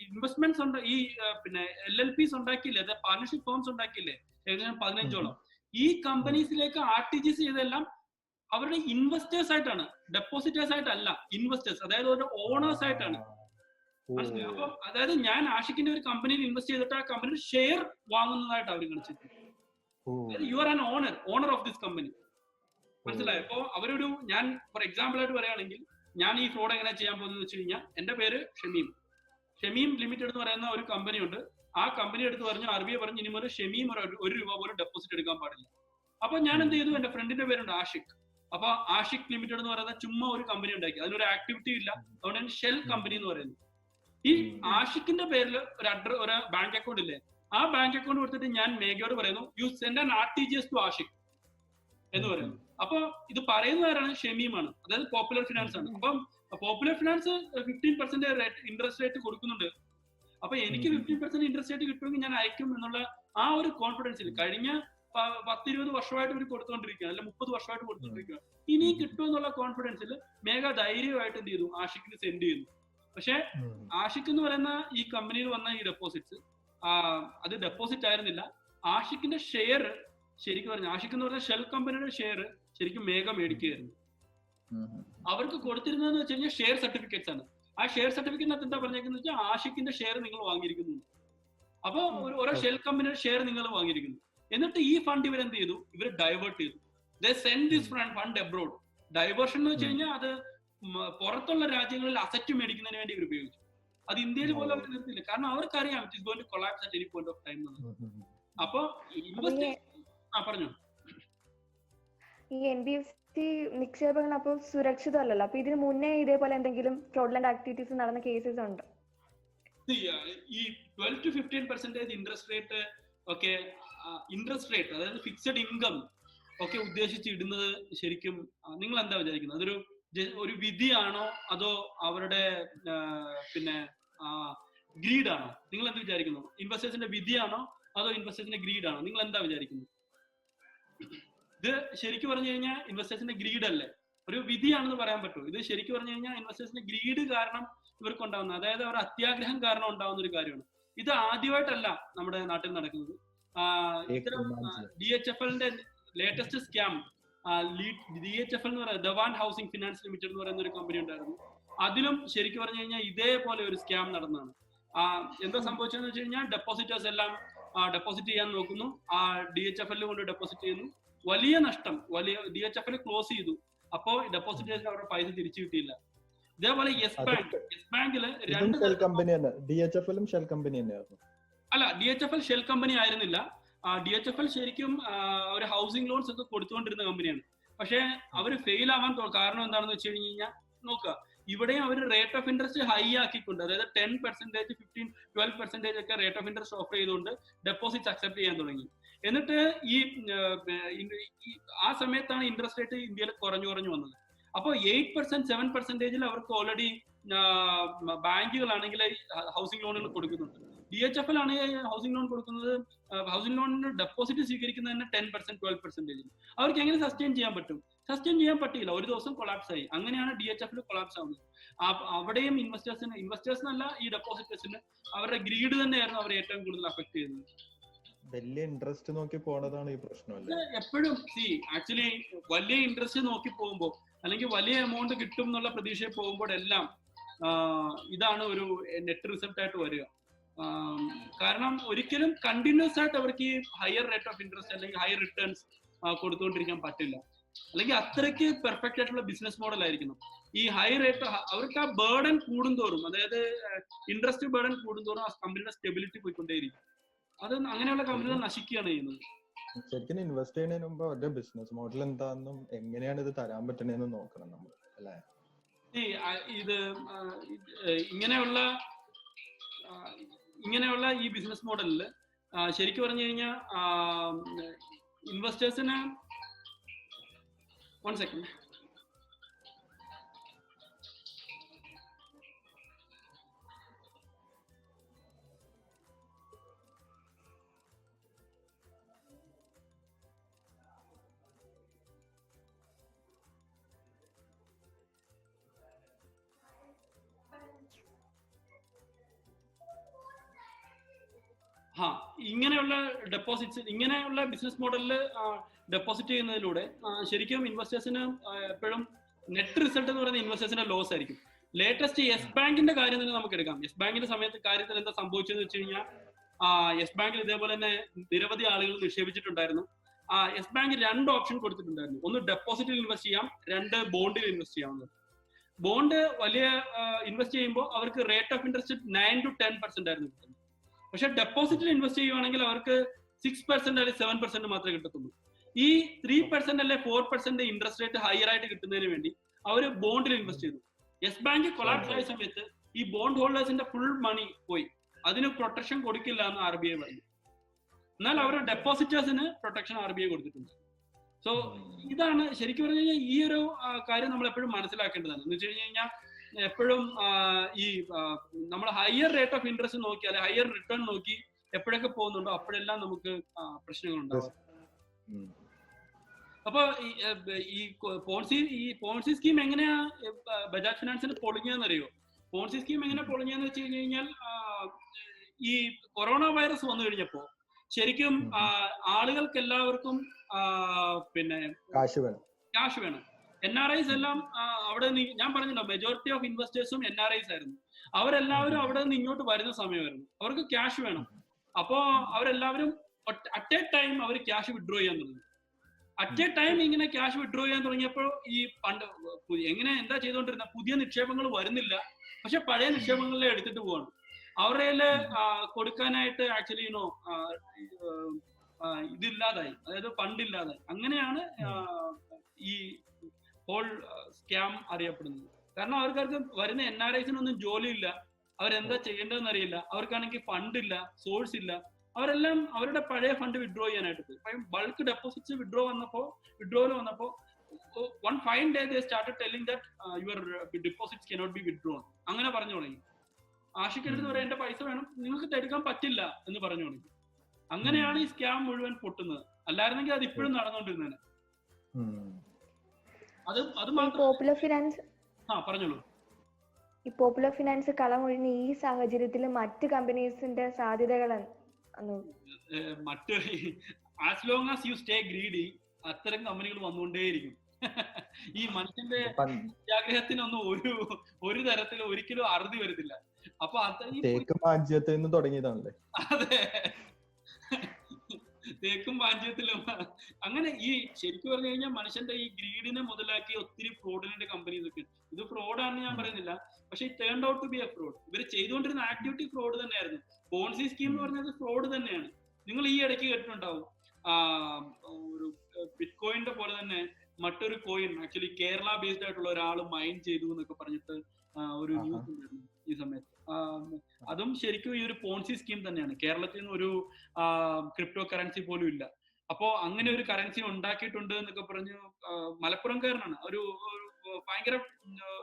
ഇൻവെസ്റ്റ്മെന്റ്സ് ഉണ്ട്, ഈ പിന്നെ LLPs ഉണ്ടാക്കിയില്ലേ, അതായത് പാർട്ണർഷിപ്പ് ഫേംസ് ഉണ്ടാക്കിയില്ലേ, ഏകദേശം 15ഓളം. ഈ കമ്പനീസിലേക്ക് RTGS ചെയ്തെല്ലാം അവരുടെ ഇൻവെസ്റ്റേഴ്സ് ആയിട്ടാണ്, ഡെപ്പോസിറ്റേഴ്സ് ആയിട്ടല്ല, ഇൻവെസ്റ്റേഴ്സ്, അതായത് ഒരു ഓണേഴ്സ് ആയിട്ടാണ്. മനസ്സിലായി? അപ്പൊ അതായത് ഞാൻ ആഷിക്കിന്റെ ഒരു കമ്പനിയിൽ ഇൻവെസ്റ്റ് ചെയ്തിട്ട് ആ കമ്പനിയുടെ ഷെയർ വാങ്ങുന്നതായിട്ട് അവർ കളിച്ചിട്ടുണ്ട്. You are an owner of this company. മനസ്സിലായോ? അപ്പോ അവരൊരു, ഞാൻ ഫോർ എക്സാമ്പിൾ ആയിട്ട് പറയുകയാണെങ്കിൽ, ഞാൻ ഈ ഫ്രോഡ് എങ്ങനെ ചെയ്യാൻ പോകുന്നത് വെച്ച് കഴിഞ്ഞാൽ, എന്റെ പേര് ഷമീം ലിമിറ്റഡ് എന്ന് പറയുന്ന ഒരു കമ്പനി ഉണ്ട്. ആ കമ്പനി എടുത്ത് പറഞ്ഞു, RBI പറഞ്ഞു, ഇനി മുതൽ ഷമീം ഒരു രൂപ പോലും ഡെപ്പോസിറ്റ് എടുക്കാൻ പാടില്ല. അപ്പൊ ഞാൻ എന്ത് ചെയ്തു, എന്റെ ഫ്രണ്ടിന്റെ പേരുണ്ട് ആഷിഖ്. അപ്പൊ ആഷിഖ് ലിമിറ്റഡ് എന്ന് പറയുന്ന ചുമ്മാ ഒരു കമ്പനി ഉണ്ടാക്കി, അതിനൊരു ആക്ടിവിറ്റി ഇല്ല, അതുകൊണ്ടാണ് ഷെൽ കമ്പനി എന്ന് പറയുന്നത്. ഈ ആഷിഖിന്റെ പേരിൽ ഒരു ബാങ്ക് അക്കൗണ്ട് ഇല്ലേ, ആ ബാങ്ക് അക്കൗണ്ട് കൊടുത്തിട്ട് ഞാൻ മേഘയോട് പറയുന്നു, you send an RTGS to Ashiq എന്ന് പറയുന്നു. അപ്പൊ ഇത് പറയുന്നവരാണ് ഷമീമാണ്, അതായത് പോപ്പുലർ ഫിനാൻസ് ആണ്. അപ്പം പോപ്പുലർ ഫിനാൻസ് 15% ഇൻട്രസ്റ്റ് റേറ്റ് കൊടുക്കുന്നുണ്ട്. അപ്പൊ എനിക്ക് 15% ഇൻട്രസ്റ്റ് റേറ്റ് കിട്ടുമെങ്കിൽ ഞാൻ അയക്കും എന്നുള്ള ആ ഒരു കോൺഫിഡൻസിൽ കഴിഞ്ഞ 10-20 വർഷമായിട്ട് ഇവർ കൊടുത്തുകൊണ്ടിരിക്കുകയാണ്, അല്ലെ 30 വർഷമായിട്ട് കൊടുത്തുകൊണ്ടിരിക്കുകയാണ്. ഇനി കിട്ടുമെന്നുള്ള കോൺഫിഡൻസിൽ മേഘ ധൈര്യമായിട്ട് എന്ത് ചെയ്തു, ആഷിക്കിന് സെൻഡ് ചെയ്യുന്നു. പക്ഷെ ആഷിഖ് എന്ന് പറയുന്ന ഈ കമ്പനിയിൽ വന്ന ഈ ഡെപ്പോസിറ്റ്സ് അത് ഡെപ്പോസിറ്റ് ആയിരുന്നില്ല. ആഷിക്കിന്റെ ഷെയർ ശരിക്കും പറഞ്ഞ, ആഷിഖ് എന്ന് പറഞ്ഞ ഷെൽ കമ്പനിയുടെ ഷെയർ ശരിക്കും മേഘ മേടിക്കുകയായിരുന്നു. അവർക്ക് കൊടുത്തിരുന്നതെന്ന് വെച്ച് കഴിഞ്ഞാൽ ഷെയർ സർട്ടിഫിക്കറ്റ്സ് ആണ്. ആ ഷെയർ സർട്ടിഫിക്കറ്റിനകത്ത് എന്താ പറഞ്ഞേക്കുന്നത് വെച്ചാൽ, ആഷിക്കിന്റെ ഷെയർ നിങ്ങൾ വാങ്ങിയിരിക്കുന്നു. അപ്പൊ ഓരോ ഷെൽ കമ്പനിയുടെ ഷെയർ നിങ്ങൾ വാങ്ങിയിരിക്കുന്നു. എന്നിട്ട് ഈ ഫണ്ട് ഇവരെന്ത് ചെയ്തു, ഇവർ ഡൈവേർട്ട് ചെയ്തു. ദേ send this fund abroad. Diversion എന്ന് വെച്ച് കഴിഞ്ഞാൽ അത് പുറത്തുള്ള രാജ്യങ്ങളിൽ അസറ്റ് മേടിക്കുന്നതിന് വേണ്ടി ഇവർ ഉപയോഗിച്ചു. അത് ഇന്ത്യയിൽ പോലും അവർ നിർത്തില്ല, കാരണം അവർക്കറിയാം it is going to collapse at any point of time. അപ്പൊ പറഞ്ഞു, ഈ NBFC നിക്ഷേപങ്ങൾ അപ്പോൾ സുരക്ഷിതമല്ലല്ലോ. അപ്പൊ ഇതിന് മുന്നേ ഇതേപോലെ എന്തെങ്കിലും ഫ്രോഡുലന്റ് ആക്ടിവിറ്റീസ് നടന്ന കേസസ് ഉണ്ട്? ഈ 12 to 15% ഇൻട്രസ്റ്റ് റേറ്റ് ഒക്കെ, ഇൻട്രസ്റ്റ് റേറ്റ് അതായത് ഫിക്സഡ് ഇൻകം ഒക്കെ ഉദ്ദേശിച്ച് ഇടുന്നത് ശരിക്കും നിങ്ങൾ എന്താ വിചാരിക്കുന്നത്? അതൊരു വിധിയാണോ അതോ അവരുടെ പിന്നെ ഗ്രീഡാണോ? നിങ്ങൾ എന്ത് വിചാരിക്കുന്നു? ഇൻവെസ്റ്റേഴ്സിന്റെ വിധിയാണോ അതോ ഇൻവെസ്റ്റേഴ്സിന്റെ ഗ്രീഡാണോ? നിങ്ങൾ എന്താ വിചാരിക്കുന്നത്? ഇത് ശരിക്കും പറഞ്ഞു കഴിഞ്ഞാൽ ഇൻവെസ്റ്റേഴ്സിന്റെ ഗ്രീഡ് അല്ലേ, ഒരു വിധിയാണെന്ന് പറയാൻ പറ്റുമോ? ഇത് ശരിക്കും പറഞ്ഞു കഴിഞ്ഞാൽ ഇൻവെസ്റ്റേഴ്സിന്റെ ഗ്രീഡ് കാരണം ഇവർക്ക് ഉണ്ടാവുന്ന, അതായത് അവരുടെ അത്യാഗ്രഹം കാരണം ഉണ്ടാവുന്ന ഒരു കാര്യമാണ്. ഇത് ആദ്യമായിട്ടല്ല നമ്മുടെ നാട്ടിൽ നടക്കുന്നത്. ഇത്തരം DHFLന്റെ ലേറ്റസ്റ്റ് സ്കാം, DHFL എന്ന് പറയുന്നത് ധവാൻ ഹൗസിംഗ് ഫിനാൻസ് ലിമിറ്റഡ് എന്ന് പറയുന്ന ഒരു കമ്പനി ഉണ്ടായിരുന്നു. അതിലും ശരിക്കും പറഞ്ഞു കഴിഞ്ഞാൽ ഇതേപോലെ ഒരു സ്കാം നടന്നതാണ്. എന്താ സംഭവിച്ചതെന്ന് വെച്ച് കഴിഞ്ഞാൽ, ഡെപ്പോസിറ്റേഴ്സ് എല്ലാം ഡെപ്പോസിറ്റ് ചെയ്യാൻ നോക്കുന്നു, DHFL കൊണ്ട് ഡെപ്പോസിറ്റ് ചെയ്യുന്നു, വലിയ നഷ്ടം, DHFL ക്ലോസ് ചെയ്തു. അപ്പോ ഡെപ്പോസിറ്റേഴ്സിന് അവരുടെ പൈസ തിരിച്ചു കിട്ടിയില്ല. ഇതേപോലെ യെസ് ബാങ്കില് അല്ല, DHFL ഷെൽ കമ്പനി ആയിരുന്നില്ല. DHFL ശരിക്കും ഒരു ഹൗസിംഗ് ലോൺസ് ഒക്കെ കൊടുത്തുകൊണ്ടിരുന്ന കമ്പനിയാണ്. പക്ഷെ അവർ ഫെയിൽ ആവാൻ കാരണം എന്താണെന്ന് വെച്ച് കഴിഞ്ഞ് കഴിഞ്ഞാൽ, നോക്കുക, ഇവിടെയും അവർ റേറ്റ് ഓഫ് ഇൻട്രസ്റ്റ് ഹൈ ആക്കിക്കൊണ്ട്, അതായത് 10%, 15%, 12% ഒക്കെ റേറ്റ് ഓഫ് ഇൻട്രസ്റ്റ് ഓഫർ ചെയ്തുകൊണ്ട് ഡെപ്പോസിറ്റ്സ് അക്സെപ്റ്റ് ചെയ്യാൻ തുടങ്ങി. എന്നിട്ട് ആ സമയത്താണ് ഇൻട്രസ്റ്റ് റേറ്റ് ഇന്ത്യയിൽ കുറഞ്ഞു വന്നത്. അപ്പോൾ 8%, 7% അവർക്ക് ഓൾറെഡി ബാങ്കുകളാണെങ്കിൽ ഹൗസിംഗ് ലോണുകൾ കൊടുക്കുന്നുണ്ട്. DHFL ആണെങ്കിൽ ഹൗസിംഗ് ലോൺ കൊടുക്കുന്നത്, ഹൗസിംഗ് ലോണിന് ഡെപ്പോസിറ്റ് സ്വീകരിക്കുന്നത് തന്നെ 10%, 12%. അവർക്ക് എങ്ങനെ സസ്റ്റെയിൻ ചെയ്യാൻ പറ്റും? സസ്റ്റെയിൻ ചെയ്യാൻ പറ്റില്ല. ഒരു ദിവസം കൊളാപ്സ് ആയി. അങ്ങനെയാണ് DHFL കൊളാപ്സ് ആവുന്നത്. അവിടെയും ഇൻവെസ്റ്റേഴ്സിനല്ല, ഈ ഡെപ്പോസിറ്റേഴ്സിന് അവരുടെ ഗ്രീഡ് തന്നെയായിരുന്നു അവരെ ഏറ്റവും കൂടുതൽ അഫക്ട് ചെയ്യുന്നത്. വലിയ ഇൻട്രസ്റ്റ് നോക്കി പോണതാണ് ഈ പ്രശ്നമല്ലേ? എപ്പോഴും ആക്ച്വലി വലിയ ഇൻട്രസ്റ്റ് നോക്കി പോകുമ്പോൾ, അല്ലെങ്കിൽ വലിയ എമൗണ്ട് കിട്ടും എന്നുള്ള പ്രതീക്ഷയിൽ പോകുമ്പോഴെല്ലാം ഇതാണ് ഒരു നെറ്റ് റിസൾട്ട് ആയിട്ട് വരിക. കാരണം ഒരിക്കലും കണ്ടിന്യൂസ് ആയിട്ട് അവർക്ക് ഈ ഹയർ റേറ്റ് ഓഫ് ഇൻട്രസ്റ്റ് അല്ലെങ്കിൽ ഹയർ റിട്ടേൺസ് കൊടുത്തുകൊണ്ടിരിക്കാൻ പറ്റില്ല. അല്ലെങ്കിൽ അത്രയ്ക്ക് പെർഫെക്റ്റ് ആയിട്ടുള്ള ബിസിനസ് മോഡൽ ആയിരിക്കണം. ഈ ഹൈ റേറ്റ് അവർക്ക് ആ ബേർഡൻ കൂടുന്തോറും, അതായത് ഇൻട്രസ്റ്റ് ബേർഡൻ കൂടുന്തോറും ആ കമ്പനിയുടെ സ്റ്റെബിലിറ്റി പോയിക്കൊണ്ടേയിരിക്കും. അത് അങ്ങനെയുള്ള കമ്പനികൾ നശിക്കുകയാണ് ചെയ്യുന്നത്. ശരിക്കും ഇൻവെസ്റ്റ് ചെയ്യുന്നതിന് മുമ്പ് അവരുടെ ബിസിനസ് മോഡൽ എന്താണെന്നും എങ്ങനെയാണ് ഇത് തരാൻ പറ്റുന്നതെന്നും നോക്കണം നമ്മൾ, അല്ലേ? ഇത് ഇങ്ങനെയുള്ള ഈ ബിസിനസ് മോഡലിൽ ശരിക്കും പറഞ്ഞു കഴിഞ്ഞാൽ ഇൻവെസ്റ്റേഴ്സിന് 1 സെക്കൻഡ്. ഇങ്ങനെയുള്ള ഡെപ്പോസിറ്റ്സ്, ഇങ്ങനെയുള്ള ബിസിനസ് മോഡലിൽ ഡെപ്പോസിറ്റ് ചെയ്യുന്നതിലൂടെ ശരിക്കും ഇൻവെസ്റ്റേഴ്സിന് എപ്പോഴും നെറ്റ് റിസൾട്ട് എന്ന് പറയുന്നത് ഇൻവെസ്റ്റേഴ്സിന്റെ ലോസ് ആയിരിക്കും. ലേറ്റസ്റ്റ് യെസ് ബാങ്കിന്റെ കാര്യം തന്നെ നമുക്ക് എടുക്കാം. യെസ് ബാങ്കിന്റെ കാര്യത്തിൽ എന്താ സംഭവിച്ചതെന്ന് വെച്ച് കഴിഞ്ഞാൽ, യെസ് ബാങ്കിൽ ഇതേപോലെ തന്നെ നിരവധി ആളുകൾ നിക്ഷേപിച്ചിട്ടുണ്ടായിരുന്നു. യെസ് ബാങ്ക് 2 ഓപ്ഷൻ കൊടുത്തിട്ടുണ്ടായിരുന്നു. ഒന്ന് ഡെപ്പോസിറ്റിൽ ഇൻവെസ്റ്റ് ചെയ്യാം, 2 ബോണ്ടിൽ ഇൻവെസ്റ്റ് ചെയ്യാവുന്നത്. ബോണ്ട് വലിയ ഇൻവെസ്റ്റ് ചെയ്യുമ്പോൾ അവർക്ക് റേറ്റ് ഓഫ് ഇൻട്രസ്റ്റ് 9 to 10% ആയിരുന്നു കിട്ടുന്നത്. പക്ഷെ ഡെപ്പോസിറ്റിൽ ഇൻവെസ്റ്റ് ചെയ്യുവാണെങ്കിൽ അവർക്ക് 6% അല്ലെങ്കിൽ 7% മാത്രമേ കിട്ടത്തുള്ളൂ. ഈ 3% അല്ലെ 4% ഇൻട്രസ്റ്റ് റേറ്റ് ഹയർ ആയിട്ട് കിട്ടുന്നതിന് വേണ്ടി അവർ ബോണ്ടിൽ ഇൻവെസ്റ്റ് ചെയ്തു. യെസ് ബാങ്ക് കൊളാപ്സ് ആയ സമയത്ത് ഈ ബോണ്ട് ഹോൾഡേഴ്സിന്റെ ഫുൾ മണി പോയി. അതിന് പ്രൊട്ടക്ഷൻ കൊടുക്കില്ല എന്ന് RBI പറഞ്ഞു. എന്നാൽ അവരുടെ ഡെപ്പോസിറ്റേഴ്സിന് പ്രൊട്ടക്ഷൻ RBI കൊടുത്തിട്ടുണ്ട്. സോ ഇതാണ് ശരിക്കും പറഞ്ഞു കഴിഞ്ഞാൽ ഈ ഒരു കാര്യം നമ്മൾ എപ്പോഴും മനസ്സിലാക്കേണ്ടതാണ്. എന്ന് വെച്ച് കഴിഞ്ഞാൽ എപ്പോഴും ഈ നമ്മൾ ഹയർ റേറ്റ് ഓഫ് ഇൻട്രസ്റ്റ് നോക്കി, അല്ലെ ഹയർ റിട്ടേൺ നോക്കി എപ്പോഴൊക്കെ പോകുന്നുണ്ടോ അപ്പോഴെല്ലാം നമുക്ക് പ്രശ്നങ്ങൾ ഉണ്ടാവും. അപ്പൊ ഈ പോൺസി സ്കീം എങ്ങനെയാ ബജാജ് ഫിനാൻസിന് പൊളിഞ്ഞതെന്നറിയോ? പോൺസി സ്കീം എങ്ങനെ പൊളിഞ്ഞതെന്ന് വെച്ച് കഴിഞ്ഞാൽ, ഈ കൊറോണ വൈറസ് വന്നു കഴിഞ്ഞപ്പോ ശരിക്കും ആളുകൾക്ക് എല്ലാവർക്കും പിന്നെ കാശ് വേണം. NRIs എല്ലാം അവിടെ ഞാൻ പറഞ്ഞല്ലോ, മെജോറിറ്റി ഓഫ് ഇൻവെസ്റ്റേഴ്സും NRIs ആയിരുന്നു. അവരെല്ലാവരും അവിടെ നിന്ന് ഇങ്ങോട്ട് വരുന്ന സമയമായിരുന്നു. അവർക്ക് ക്യാഷ് വേണം. അപ്പോ അവരെല്ലാവരും അറ്റ് എ ടൈം അവർ ക്യാഷ് വിഡ്രോ ചെയ്യാൻ തുടങ്ങി. അറ്റ് എ ടൈം ഇങ്ങനെ ക്യാഷ് വിഡ്രോ ചെയ്യാൻ തുടങ്ങിയപ്പോൾ ഈ എന്താ ചെയ്തുകൊണ്ടിരുന്ന പുതിയ നിക്ഷേപങ്ങൾ വരുന്നില്ല, പക്ഷെ പഴയ നിക്ഷേപങ്ങളെ എടുത്തിട്ട് പോവാണ്. അവരുടെ കൊടുക്കാനായിട്ട് ആക്ച്വലി ഇതില്ലാതായി, അതായത് ഫണ്ട് ഇല്ലാതായി. അങ്ങനെയാണ് ഈ ഹോൾ സ്കാം അറിയപ്പെടുന്നത്. കാരണം അവർക്ക് വരുന്ന NRIസിനൊന്നും ജോലിയില്ല, അവരെന്താ ചെയ്യേണ്ടതെന്ന് അറിയില്ല, അവർക്കാണെങ്കിൽ ഫണ്ട് ഇല്ല, സോഴ്സ് ഇല്ല. അവരെല്ലാം അവരുടെ പഴയ ഫണ്ട് വിഡ്രോ ചെയ്യാനായിട്ട് പോയി. ബൾക്ക് ഡെപ്പോസിറ്റ്സ് വിഡ്രോയിൽ വന്നപ്പോ one fine day they started telling that your deposits cannot be withdrawn. അങ്ങനെ പറഞ്ഞു തുടങ്ങി. ആഷിക്ക് എടുത്ത് പറയാം, എന്റെ പൈസ വേണം, നിങ്ങൾക്ക് എടുക്കാൻ പറ്റില്ല എന്ന് പറഞ്ഞു തുടങ്ങി. അങ്ങനെയാണ് ഈ സ്കാം മുഴുവൻ പൊട്ടുന്നത്. അല്ലായിരുന്നെങ്കിൽ അത് ഇപ്പോഴും നടന്നുകൊണ്ടിരുന്നേനെ. അത് പോപ്പുലർ ഫിനാൻസ് പറഞ്ഞോളൂ. ഈ പോപ്പുലർ ഫിനാൻസ് കളമൊഴിഞ്ഞ ഈ സാഹചര്യത്തിൽ മറ്റ് കമ്പനീസിന്റെ സാധ്യതകൾ as long as you stay greedy, അത്തരം കമ്പനികൾ വന്നുകൊണ്ടേയിരിക്കും. ഈ മനുഷ്യന്റെ സത്യാഗ്രഹത്തിനൊന്നും ഒരു തരത്തിൽ ഒരിക്കലും അറുതി വരുന്നില്ല. അപ്പൊ തുടങ്ങിയതാണല്ലേ. അതെ, തേക്കും പാഞ്ച്യത്തിലും അങ്ങനെ. ഈ ശരിക്കും പറഞ്ഞു കഴിഞ്ഞാൽ മനുഷ്യന്റെ ഈ ഗ്രീഡിനെ മുതലാക്കി ഒത്തിരി ഫ്രോഡിന്റെ കമ്പനീസ് ഒക്കെ. ഇത് ഫ്രോഡാണെന്ന് ഞാൻ പറയുന്നില്ല, പക്ഷെ it turned out to be a fraud. ഇവർ ചെയ്തുകൊണ്ടിരുന്ന ആക്ടിവിറ്റി ഫ്രോഡ് തന്നെയായിരുന്നു. പോൺസി സ്കീം എന്ന് പറഞ്ഞത് ഫ്രോഡ് തന്നെയാണ്. നിങ്ങൾ ഈ ഇടയ്ക്ക് കേട്ടിട്ടുണ്ടാവും, ഒരു ബിറ്റ് കോയിന്റെ പോലെ തന്നെ മറ്റൊരു കോയിൻ ആക്ച്വലി കേരള ബേസ്ഡ് ആയിട്ടുള്ള ഒരാൾ മൈൻ ചെയ്തു എന്നൊക്കെ പറഞ്ഞിട്ട് ഒരു ന്യൂസ് ഉണ്ടായിരുന്നു ഈ സമയത്ത്. അതും ശരിക്കും ഈ ഒരു പോൺസി സ്കീം തന്നെയാണ്. കേരളത്തിൽ നിന്ന് ഒരു ക്രിപ്റ്റോ കറൻസി പോലും ഇല്ല. അപ്പോ അങ്ങനെ ഒരു കറൻസി ഉണ്ടാക്കിയിട്ടുണ്ട് എന്നൊക്കെ പറഞ്ഞു മലപ്പുറംകാരനാണ്, ഒരു ഭയങ്കര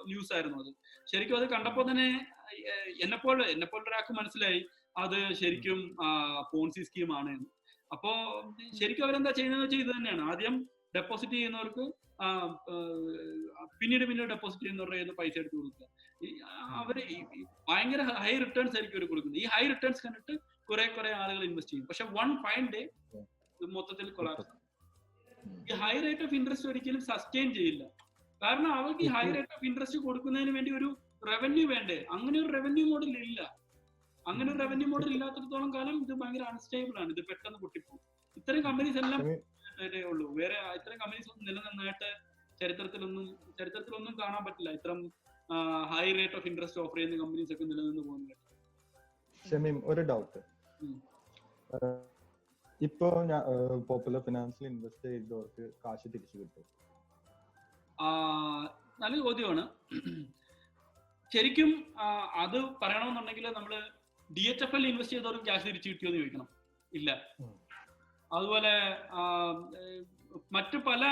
ന്യൂസ് ആയിരുന്നു അത്. ശരിക്കും അത് കണ്ടപ്പോൾ തന്നെ എന്നെപ്പോലെ ഒരാൾക്ക് മനസ്സിലായി അത് ശരിക്കും പോൺസി സ്കീമാണ് എന്ന്. അപ്പോ ശരിക്കും അവരെന്താ ചെയ്യുന്നതെന്ന് വെച്ചാൽ ഇത് തന്നെയാണ്. ആദ്യം ഡെപ്പോസിറ്റ് ചെയ്യുന്നവർക്ക് പിന്നീട് ഡെപ്പോസിറ്റ് ചെയ്യുന്നവരുടെ കയ്യിൽ നിന്ന് പൈസ എടുത്ത് കൊടുക്കുക. അവര് ഭയങ്കര ഹൈ റിട്ടേൺസ് ആയിരിക്കും അവർ കൊടുക്കുന്നത്. ഈ ഹൈ റിട്ടേൺസ് കണ്ടിട്ട് കുറെ ആളുകൾ ഇൻവെസ്റ്റ് ചെയ്യും. പക്ഷെ വൺ ഫൈൻ ഡേ മൊത്തത്തിൽ കൊളാപ്സ്. ഈ ഹൈ റേറ്റ് ഓഫ് ഇൻട്രസ്റ്റ് ഒരിക്കലും സസ്റ്റെയിൻ ചെയ്യില്ല. കാരണം അവർക്ക് ഈ ഹൈ റേറ്റ് ഓഫ് ഇൻട്രസ്റ്റ് കൊടുക്കുന്നതിന് വേണ്ടി ഒരു റവന്യൂ വേണ്ടേ. അങ്ങനെ ഒരു റവന്യൂ മോഡൽ ഇല്ല. അങ്ങനെ ഒരു റവന്യൂ മോഡൽ ഇല്ലാത്തിടത്തോളം കാലം ഇത് ഭയങ്കര അൺസ്റ്റേബിൾ ആണ്. ഇത് പെട്ടെന്ന് പൊട്ടിപ്പോകും. ഇത്തരം കമ്പനീസ് എല്ലാം ഉള്ളൂ. വേറെ ഇത്തരം കമ്പനീസ് ഒന്നും നിലനിന്നായിട്ട് ചരിത്രത്തിലൊന്നും കാണാൻ പറ്റില്ല. ഇത്തരം high rate of interest offer ചെയ്യുന്ന കമ്പനീസ് ഒക്കെ നിലനിന്ന് പോകുന്നുണ്ട്. ഷമീം, ഒരു ഡൗട്ട്. ഇപ്പോ പോപ്പുലർ ഫിനാൻസിൽ ഇൻവെസ്റ്റ് ചെയ്തവർക്ക് കാശ് തിരിച്ചു കിട്ടും? നല്ല ചോദ്യമാണ്. ശരിക്കും അത് പറയണമെന്നുണ്ടെങ്കിൽ നമ്മള് DHFL ഇൻവെസ്റ്റ് ചെയ്തവർക്ക് ക്യാഷ് തിരിച്ചു കിട്ടിയോന്ന് ചോദിക്കണം. ഇല്ല. അതുപോലെ മറ്റു പല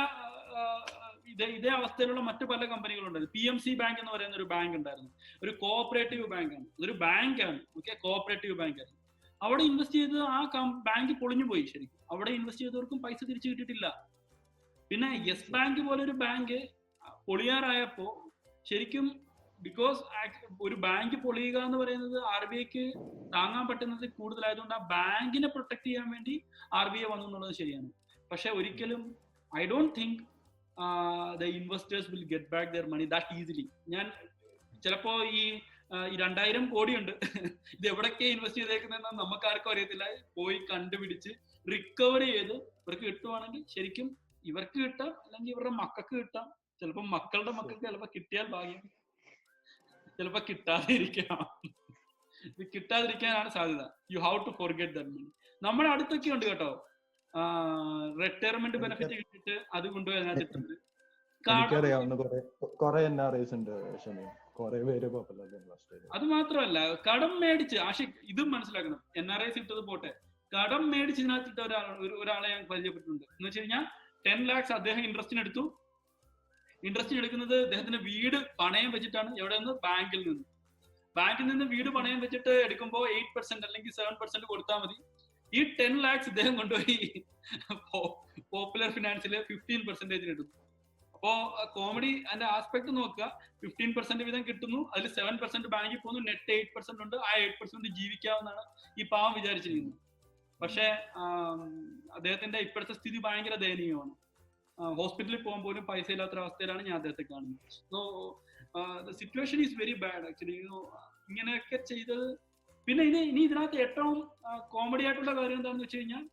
ഇതേ അവസ്ഥയിലുള്ള മറ്റു പല കമ്പനികളുണ്ടായിരുന്നു. PMC ബാങ്ക് എന്ന് പറയുന്ന ഒരു ബാങ്ക് ഉണ്ടായിരുന്നു. ഒരു കോഓപ്പറേറ്റീവ് ബാങ്കാണ്. അതൊരു ബാങ്കാണ്. ഓക്കെ, കോഓപ്പറേറ്റീവ് ബാങ്കാണ്. അവിടെ ഇൻവെസ്റ്റ് ചെയ്ത് ആ ബാങ്ക് പൊളിഞ്ഞു പോയി. ശരിക്കും അവിടെ ഇൻവെസ്റ്റ് ചെയ്തവർക്കും പൈസ തിരിച്ചു കിട്ടിയിട്ടില്ല. പിന്നെ യെസ് ബാങ്ക് പോലെ ഒരു ബാങ്ക് പൊളിയാറായപ്പോ ശരിക്കും ബിക്കോസ് ഒരു ബാങ്ക് പൊളിയുക എന്ന് പറയുന്നത് RBIക്ക് താങ്ങാൻ പറ്റുന്നത് കൂടുതലായതുകൊണ്ട് ആ ബാങ്കിനെ പ്രൊട്ടക്ട് ചെയ്യാൻ വേണ്ടി RBI വന്നു എന്നുള്ളത് ശരിയാണ്. പക്ഷെ ഒരിക്കലും I don't think the investors will get back their money that easily. ഞാൻ ചിലപ്പോ ഈ 2000 കോടിയുണ്ട്, ഇത് എവിടൊക്കെ ഇൻവെസ്റ്റ് ചെയ്തേക്കുന്നതെന്ന് നമുക്ക് ആർക്കും അറിയത്തില്ല. പോയി കണ്ടുപിടിച്ച് റിക്കവർ ചെയ്ത് ഇവർക്ക് കിട്ടുവാണെങ്കിൽ ശരിക്കും ഇവർക്ക് കിട്ടാം, അല്ലെങ്കിൽ ഇവരുടെ മക്കൾക്ക് കിട്ടാം. ചിലപ്പോൾ മക്കളുടെ മക്കൾക്ക് ചിലപ്പോൾ കിട്ടിയാൽ ഭാഗ്യം, ചിലപ്പോൾ കിട്ടാതിരിക്കാനാണ് സാധ്യത. You have to forget that money. നമ്മുടെ അടുത്തൊക്കെ ഉണ്ട് കേട്ടോ, റിട്ടയർമെന്റ് ബെനിഫിറ്റ് കിട്ടിയിട്ട് അത് കൊണ്ടുപോയി അതിനകത്തിട്ടുണ്ട്. അത് മാത്രമല്ല, കടം മേടിച്ച് ഇതും മനസ്സിലാക്കണം. NRIs ഇട്ടത് പോട്ടെ, കടം മേടിച്ച് ഇതിനകത്തിട്ട ഒരാളെ ഞാൻ പരിചയപ്പെട്ടിട്ടുണ്ട്. എന്ന് വെച്ച് കഴിഞ്ഞാൽ 10 lakhs അദ്ദേഹം ഇൻട്രസ്റ്റിന് എടുത്തു. ഇൻട്രസ്റ്റിന് എടുക്കുന്നത് അദ്ദേഹത്തിന്റെ വീട് പണയം വെച്ചിട്ടാണ്. എവിടെ നിന്ന്? ബാങ്കിൽ നിന്ന് വീട് പണയം വെച്ചിട്ട് എടുക്കുമ്പോൾ 8% അല്ലെങ്കിൽ 7% കൊടുത്താൽ മതി. ഈ 10 lakhs ഇദ്ദേഹം കൊണ്ടുപോയി പോപ്പുലർ ഫിനാൻസിൽ 15% എടുത്തു. അപ്പോ കോമഡി അതിന്റെ ആസ്പെക്ട് നോക്കുക. 15% വീതം കിട്ടുന്നു, അതിൽ 7% ബാങ്കിൽ പോകുന്നു, നെറ്റ് 8% ഉണ്ട്. ആ 8% ജീവിക്കാവുന്നതാണ് ഈ പാവം വിചാരിച്ചിരിക്കുന്നത്. പക്ഷെ അദ്ദേഹത്തിന്റെ ഇപ്പോഴത്തെ സ്ഥിതി ഭയങ്കര ദയനീയമാണ്. ഹോസ്പിറ്റലിൽ പോകാൻ പോലും പൈസ ഇല്ലാത്തൊരവസ്ഥയിലാണ് ഞാൻ അദ്ദേഹത്തെ കാണുന്നത്. So the situation is very bad actually. ഇങ്ങനെയൊക്കെ ചെയ്തത്. പിന്നെ ഇനി ഇതിനകത്ത് ഏറ്റവും കോമഡി ആയിട്ടുള്ള കാര്യം എന്താണെന്ന് വെച്ച് കഴിഞ്ഞാൽ,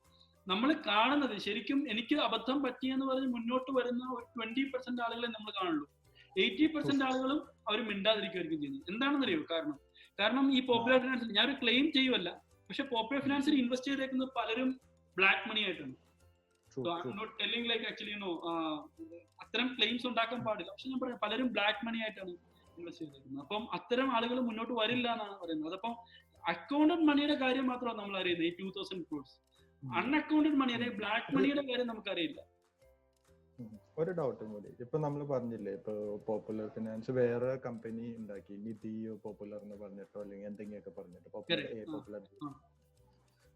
നമ്മൾ കാണുന്നത് ശരിക്കും എനിക്ക് അബദ്ധം പറ്റിയെന്ന് പറഞ്ഞ് മുന്നോട്ട് വരുന്ന ഒരു 20% ആളുകളെ നമ്മൾ കാണുള്ളൂ. 80% ആളുകളും അവർ മിണ്ടാതിരിക്കുമായിരിക്കും ചെയ്യുന്നത്. എന്താണെന്നറിയോ കാരണം ഈ പോപ്പുലർ ഫിനാൻസിൽ ഞാനൊരു ക്ലെയിം ചെയ്യുമല്ല, പക്ഷെ പോപ്പുലർ ഫിനാൻസിൽ ഇൻവെസ്റ്റ് ചെയ്തേക്കുന്നത് പലരും ബ്ലാക്ക് മണി ആയിട്ടാണ്. അത്തരം ക്ലെയിംസ് ഉണ്ടാക്കാൻ പാടില്ല. പക്ഷെ ഞാൻ പറയാം, പലരും ബ്ലാക്ക് മണി ആയിട്ടാണ് ഇൻവെസ്റ്റ് ചെയ്തിരിക്കുന്നത്. അപ്പം അത്തരം ആളുകൾ മുന്നോട്ട് വരില്ല എന്നാണ് പറയുന്നത്. അതപ്പം അക്കൗണ്ടഡ് മണിയുടെ കാര്യം മാത്രമാണ് നമ്മൾ അറിയുന്നത്, ഈ 2000 crores. അൺഅക്കൗണ്ടഡ് മണി അല്ലെങ്കിൽ ബ്ലാക്ക് മണിയുടെ കാര്യം നമുക്കറിയില്ല. ഒരു ഡൗട്ടും കൂടി. ഇപ്പൊ നമ്മൾ പറഞ്ഞില്ലേ, ഇപ്പൊ പോപ്പുലർ ഫിനാൻസ് വേറെ കമ്പനി ഉണ്ടാക്കി, നിധിയോ പോപ്പുലർ എന്ന് പറഞ്ഞിട്ടോ അല്ലെങ്കിൽ എന്തെങ്കിലുമൊക്കെ പറഞ്ഞിട്ടോ പോപ്പുലർ.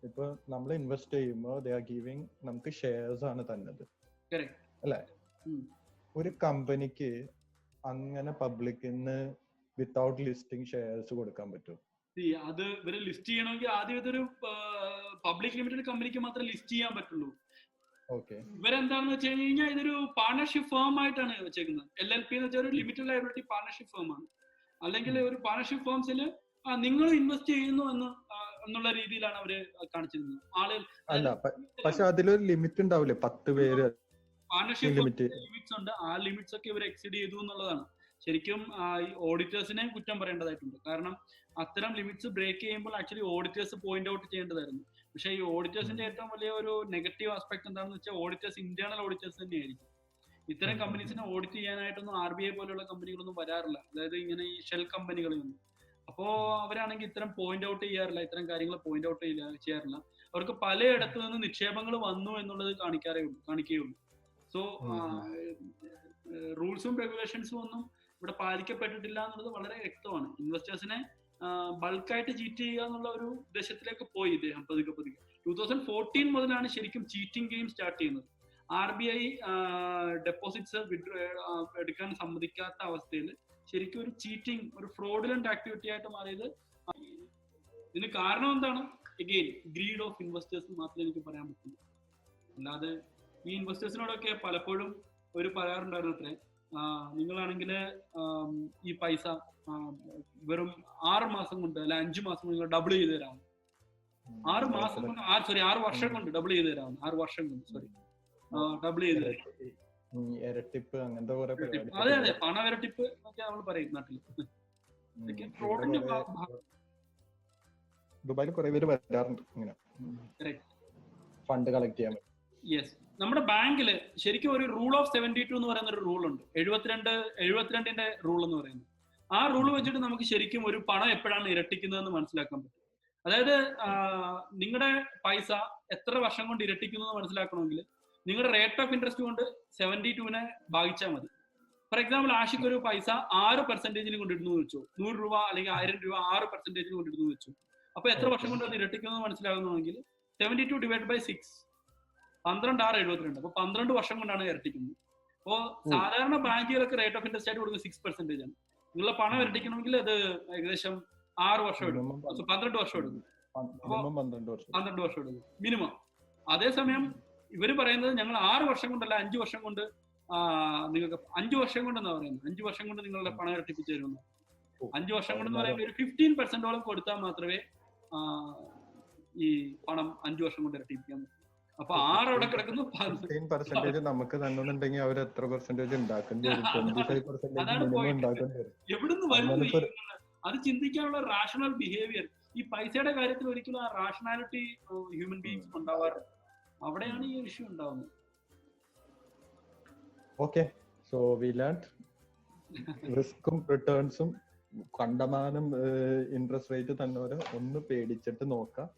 ഇപ്പൊ നമ്മൾ ഇൻവെസ്റ്റ് ചെയ്യുമ്പോൾ ദേ ആർ ഗിവിംഗ് നമുക്ക് ഷെയർസ് ആണ് തന്നത്, അല്ലെ? ഒരു കമ്പനിക്ക് അങ്ങനെ പബ്ലിക്കിന് വിത്തൗട്ട് ലിസ്റ്റിംഗ് ഷെയർസ് കൊടുക്കാൻ പറ്റും? അത് ഇവര് ലിസ്റ്റ് ചെയ്യണമെങ്കിൽ ആദ്യം ഇതൊരു പബ്ലിക് ലിമിറ്റഡ് കമ്പനിക്ക് മാത്രമേ ലിസ്റ്റ് ചെയ്യാൻ പറ്റുള്ളൂ. ഇവരെന്താണെന്ന് വെച്ച് കഴിഞ്ഞാൽ ഇതൊരു പാർട്ണർഷിപ്പ് ഫേം ആയിട്ടാണ് വെച്ചേക്കുന്നത്. LLP എന്ന് വെച്ചാൽ ഒരു ലിമിറ്റഡ് ലയബിലിറ്റി പാർട്ണർഷിപ്പ് ഫേം ആണ്. അല്ലെങ്കിൽ ഒരു പാർട്ണർഷിപ്പ് ഫേംസിൽ നിങ്ങൾ ഇൻവെസ്റ്റ് ചെയ്യുന്നു എന്നുള്ള രീതിയിലാണ് അവര് കാണിച്ചിരുന്നത്. ആളുകൾ പക്ഷെ അതിലൊരു ലിമിറ്റ് ഉണ്ടാവില്ലേ? 10 പേര് പാർട്ണർഷിപ്പ് ലിമിറ്റ്സ് ഉണ്ട്. ആ ലിമിറ്റ്സ് ഒക്കെ ഇവർ എക്സീഡ് ചെയ്തു എന്നുള്ളതാണ്. ശരിക്കും ഈ ഓഡിറ്റേഴ്സിനെ കുറ്റം പറയേണ്ടതായിട്ടുണ്ട്. കാരണം അത്തരം ലിമിറ്റ്സ് ബ്രേക്ക് ചെയ്യുമ്പോൾ ആക്ച്വലി ഓഡിറ്റേഴ്സ് പോയിന്റ് ഔട്ട് ചെയ്യേണ്ടതായിരുന്നു. പക്ഷെ ഈ ഓഡിറ്റേഴ്സിന്റെ ഏറ്റവും വലിയ ഒരു നെഗറ്റീവ് ആസ്പെക്ട് എന്താണെന്ന് വെച്ചാൽ, ഓഡിറ്റേഴ്സ് ഇന്റേണൽ ഓഡിറ്റേഴ്സ് തന്നെയായിരിക്കും. ഇത്തരം കമ്പനീസിനെ ഓഡിറ്റ് ചെയ്യാനായിട്ടൊന്നും RBI പോലെയുള്ള കമ്പനികളൊന്നും വരാറില്ല. അതായത് ഇങ്ങനെ ഈ ഷെൽ കമ്പനികളൊന്നും. അപ്പോ അവരാണെങ്കിൽ ഇത്തരം പോയിന്റ് ഔട്ട് ചെയ്യാറില്ല, ഇത്തരം കാര്യങ്ങൾ പോയിന്റ് ഔട്ട് ചെയ്യാറില്ല. അവർക്ക് പലയിടത്തു നിന്ന് നിക്ഷേപങ്ങൾ വന്നു എന്നുള്ളത് കാണിക്കുകയുള്ളൂ. സോ റൂൾസും റെഗുലേഷൻസും ഒന്നും ഇവിടെ പാലിക്കപ്പെട്ടിട്ടില്ല എന്നുള്ളത് വളരെ വ്യക്തമാണ്. ഇൻവെസ്റ്റേഴ്സിനെ ബൾക്കായിട്ട് ചീറ്റ് ചെയ്യുക എന്നുള്ള ഒരു ഉദ്ദേശത്തിലേക്ക് പോയി ഇദ്ദേഹം പതുക്കെ. 2014 മുതലാണ് ശരിക്കും ചീറ്റിംഗ് ഗെയിം സ്റ്റാർട്ട് ചെയ്യുന്നത്. RBI ഡെപ്പോസിറ്റ്സ് എടുക്കാൻ സമ്മതിക്കാത്ത അവസ്ഥയിൽ ശരിക്കും ഒരു ചീറ്റിംഗ്, ഒരു ഫ്രോഡുലന്റ് ആക്ടിവിറ്റി ആയിട്ട് മാറിയത്. ഇതിന് കാരണം എന്താണ്? എഗെയിൻ ഗ്രീഡ് ഓഫ് ഇൻവെസ്റ്റേഴ്സ് മാത്രമേ എനിക്ക് പറയാൻ പറ്റുള്ളൂ. അല്ലാതെ ഈ ഇൻവെസ്റ്റേഴ്സിനോടൊക്കെ പലപ്പോഴും ഒരു പറയാറുണ്ടായിരുന്നു അത്രേ, നിങ്ങളാണെങ്കിൽ ഈ പൈസ വെറും 6 മാസം കൊണ്ട് അല്ല 5 മാസം കൊണ്ട് ഡബിൾ ചെയ്ത് തരാം. 6 മാസം കൊണ്ട് 6 വർഷം കൊണ്ട് ഡബിൾ ചെയ്ത് തരാം. 6 വർഷം കൊണ്ട് ഡബിൾ ചെയ്ത് തരാം. ഇരട്ടിപ്പ് അങ്ങനത്തെ കുറെ അതെ പണം ഇരട്ടിപ്പ് എന്നൊക്കെ നമ്മൾ പറയും നാട്ടിൽ. ദുബായിൽ കുറെ പേര് വരാറുണ്ട് ഇങ്ങനെ ഫണ്ട് കളക്ട് ചെയ്യാൻ. യെസ്, നമ്മുടെ ബാങ്കില് ശരിക്കും ഒരു റൂൾ ഓഫ് 72 എന്ന് പറയുന്ന ഒരു റൂൾ ഉണ്ട്. 72ന്റെ റൂൾ എന്ന് പറയുന്നത്. ആ റൂൾ വെച്ചിട്ട് നമുക്ക് ശരിക്കും ഒരു പണം എപ്പോഴാണ് ഇരട്ടിക്കുന്നതെന്ന് മനസ്സിലാക്കാൻ പറ്റും. അതായത് നിങ്ങളുടെ പൈസ എത്ര വർഷം കൊണ്ട് ഇരട്ടിക്കുന്നു എന്ന് മനസ്സിലാക്കണമെങ്കിൽ നിങ്ങളുടെ റേറ്റ് ഓഫ് ഇൻട്രസ്റ്റ് കൊണ്ട് 72നെ ഭാഗിച്ചാൽ മതി. ഫോർ എക്സാമ്പിൾ, ആഷിക്ക് ഒരു പൈസ 6% കൊണ്ടിരുന്നു വെച്ചു, 100 രൂപ അല്ലെങ്കിൽ 1000 രൂപ 6% കൊണ്ടിരുന്നു വെച്ചു. അപ്പൊ എത്ര വർഷം കൊണ്ട് അത് ഇരട്ടിക്കുന്നു മനസ്സിലാകുന്നെങ്കിൽ 72 ഡിവൈഡ് ബൈ 6, 12 6 72. അപ്പൊ 12 വർഷം കൊണ്ടാണ് ഇരട്ടിക്കുന്നത്. അപ്പോ സാധാരണ ബാങ്കുകളൊക്കെ റേറ്റ് ഓഫ് ഇൻട്രസ്റ്റ് ആയിട്ട് കൊടുക്കുന്നത് 6% ആണ്. നിങ്ങളുടെ പണം ഇരട്ടിക്കണമെങ്കിൽ അത് ഏകദേശം 6 വർഷം എടുക്കും, 12 വർഷം എടുക്കും. അപ്പൊ 12 വർഷം എടുക്കും മിനിമം. അതേസമയം ഇവര് പറയുന്നത് ഞങ്ങൾ 6 വർഷം കൊണ്ടല്ല 5 വർഷം കൊണ്ട് നിങ്ങൾക്ക് 5 വർഷം കൊണ്ടെന്നാ പറയുന്നത്. 5 വർഷം കൊണ്ട് നിങ്ങളുടെ പണം ഇരട്ടിപ്പിച്ചു തരുന്നു. 5 വർഷം കൊണ്ടെന്ന് പറയുമ്പോൾ ഒരു 15% കൊടുത്താൽ മാത്രമേ ഈ പണം 5 വർഷം കൊണ്ട് ഇരട്ടിപ്പിക്കാൻ പറ്റും. അപ്പൊ 6 അവിടെ കിടക്കുന്നു. 15% നമുക്ക് തന്നുണ്ടെങ്കിൽ അവർ എത്ര പെർസെന്റേജ് ഉണ്ടാക്കേണ്ടി വരും? 25% ഉണ്ടാക്കേണ്ടി വരും. എവിടുന്ന് വരുന്നു? അത് ചിന്തിക്കാനുള്ള റാഷണൽ ബിഹേവിയർ ഈ പൈസയുടെ കാര്യത്തിൽ ഒരിക്കലും ആ റാഷണാലിറ്റി ഹ്യൂമൻ ബീങ്സ് ഉണ്ടാവാറില്ല. അവിടെയാണ് ഈ ഇഷ്യൂ ഉണ്ടാവുന്നത്. ഓക്കെ, സോ വി ലേൺഡ് റിസ്കും റിട്ടേൺസും കണ്ടമാനം ഇൻട്രസ്റ്റ് റേറ്റ് തന്നവരെ ഒന്ന് പേടിച്ചിട്ട് നോക്കാം,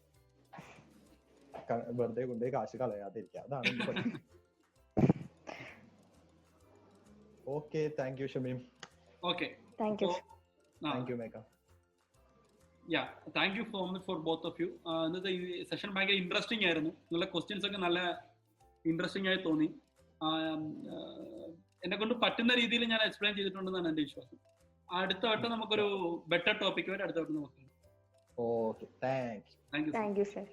വെറുതെ കൊണ്ടേ കാശ് കളയാതിരിക്കുക. അതാണ് okay. Thank you Shamim. Okay, thank you Megha. Thank you for both of you. ഇന്നത്തെ ഈ സെഷൻ ഭയങ്കര ഇൻട്രസ്റ്റിംഗ് ആയിരുന്നു. നിങ്ങളുടെ ക്വസ്റ്റ്യൻസ് ഒക്കെ നല്ല ഇൻട്രസ്റ്റിംഗ് ആയി തോന്നി. എന്നെ കൊണ്ട് പറ്റുന്ന രീതിയിൽ ഞാൻ എക്സ്പ്ലെയിൻ ചെയ്തിട്ടുണ്ടെന്നാണ് എന്റെ വിശ്വാസം. അടുത്ത വട്ടം നമുക്കൊരു ബെറ്റർ ടോപ്പിക് വരെ അടുത്ത വട്ടം നോക്കാം. Okay, thank you sir.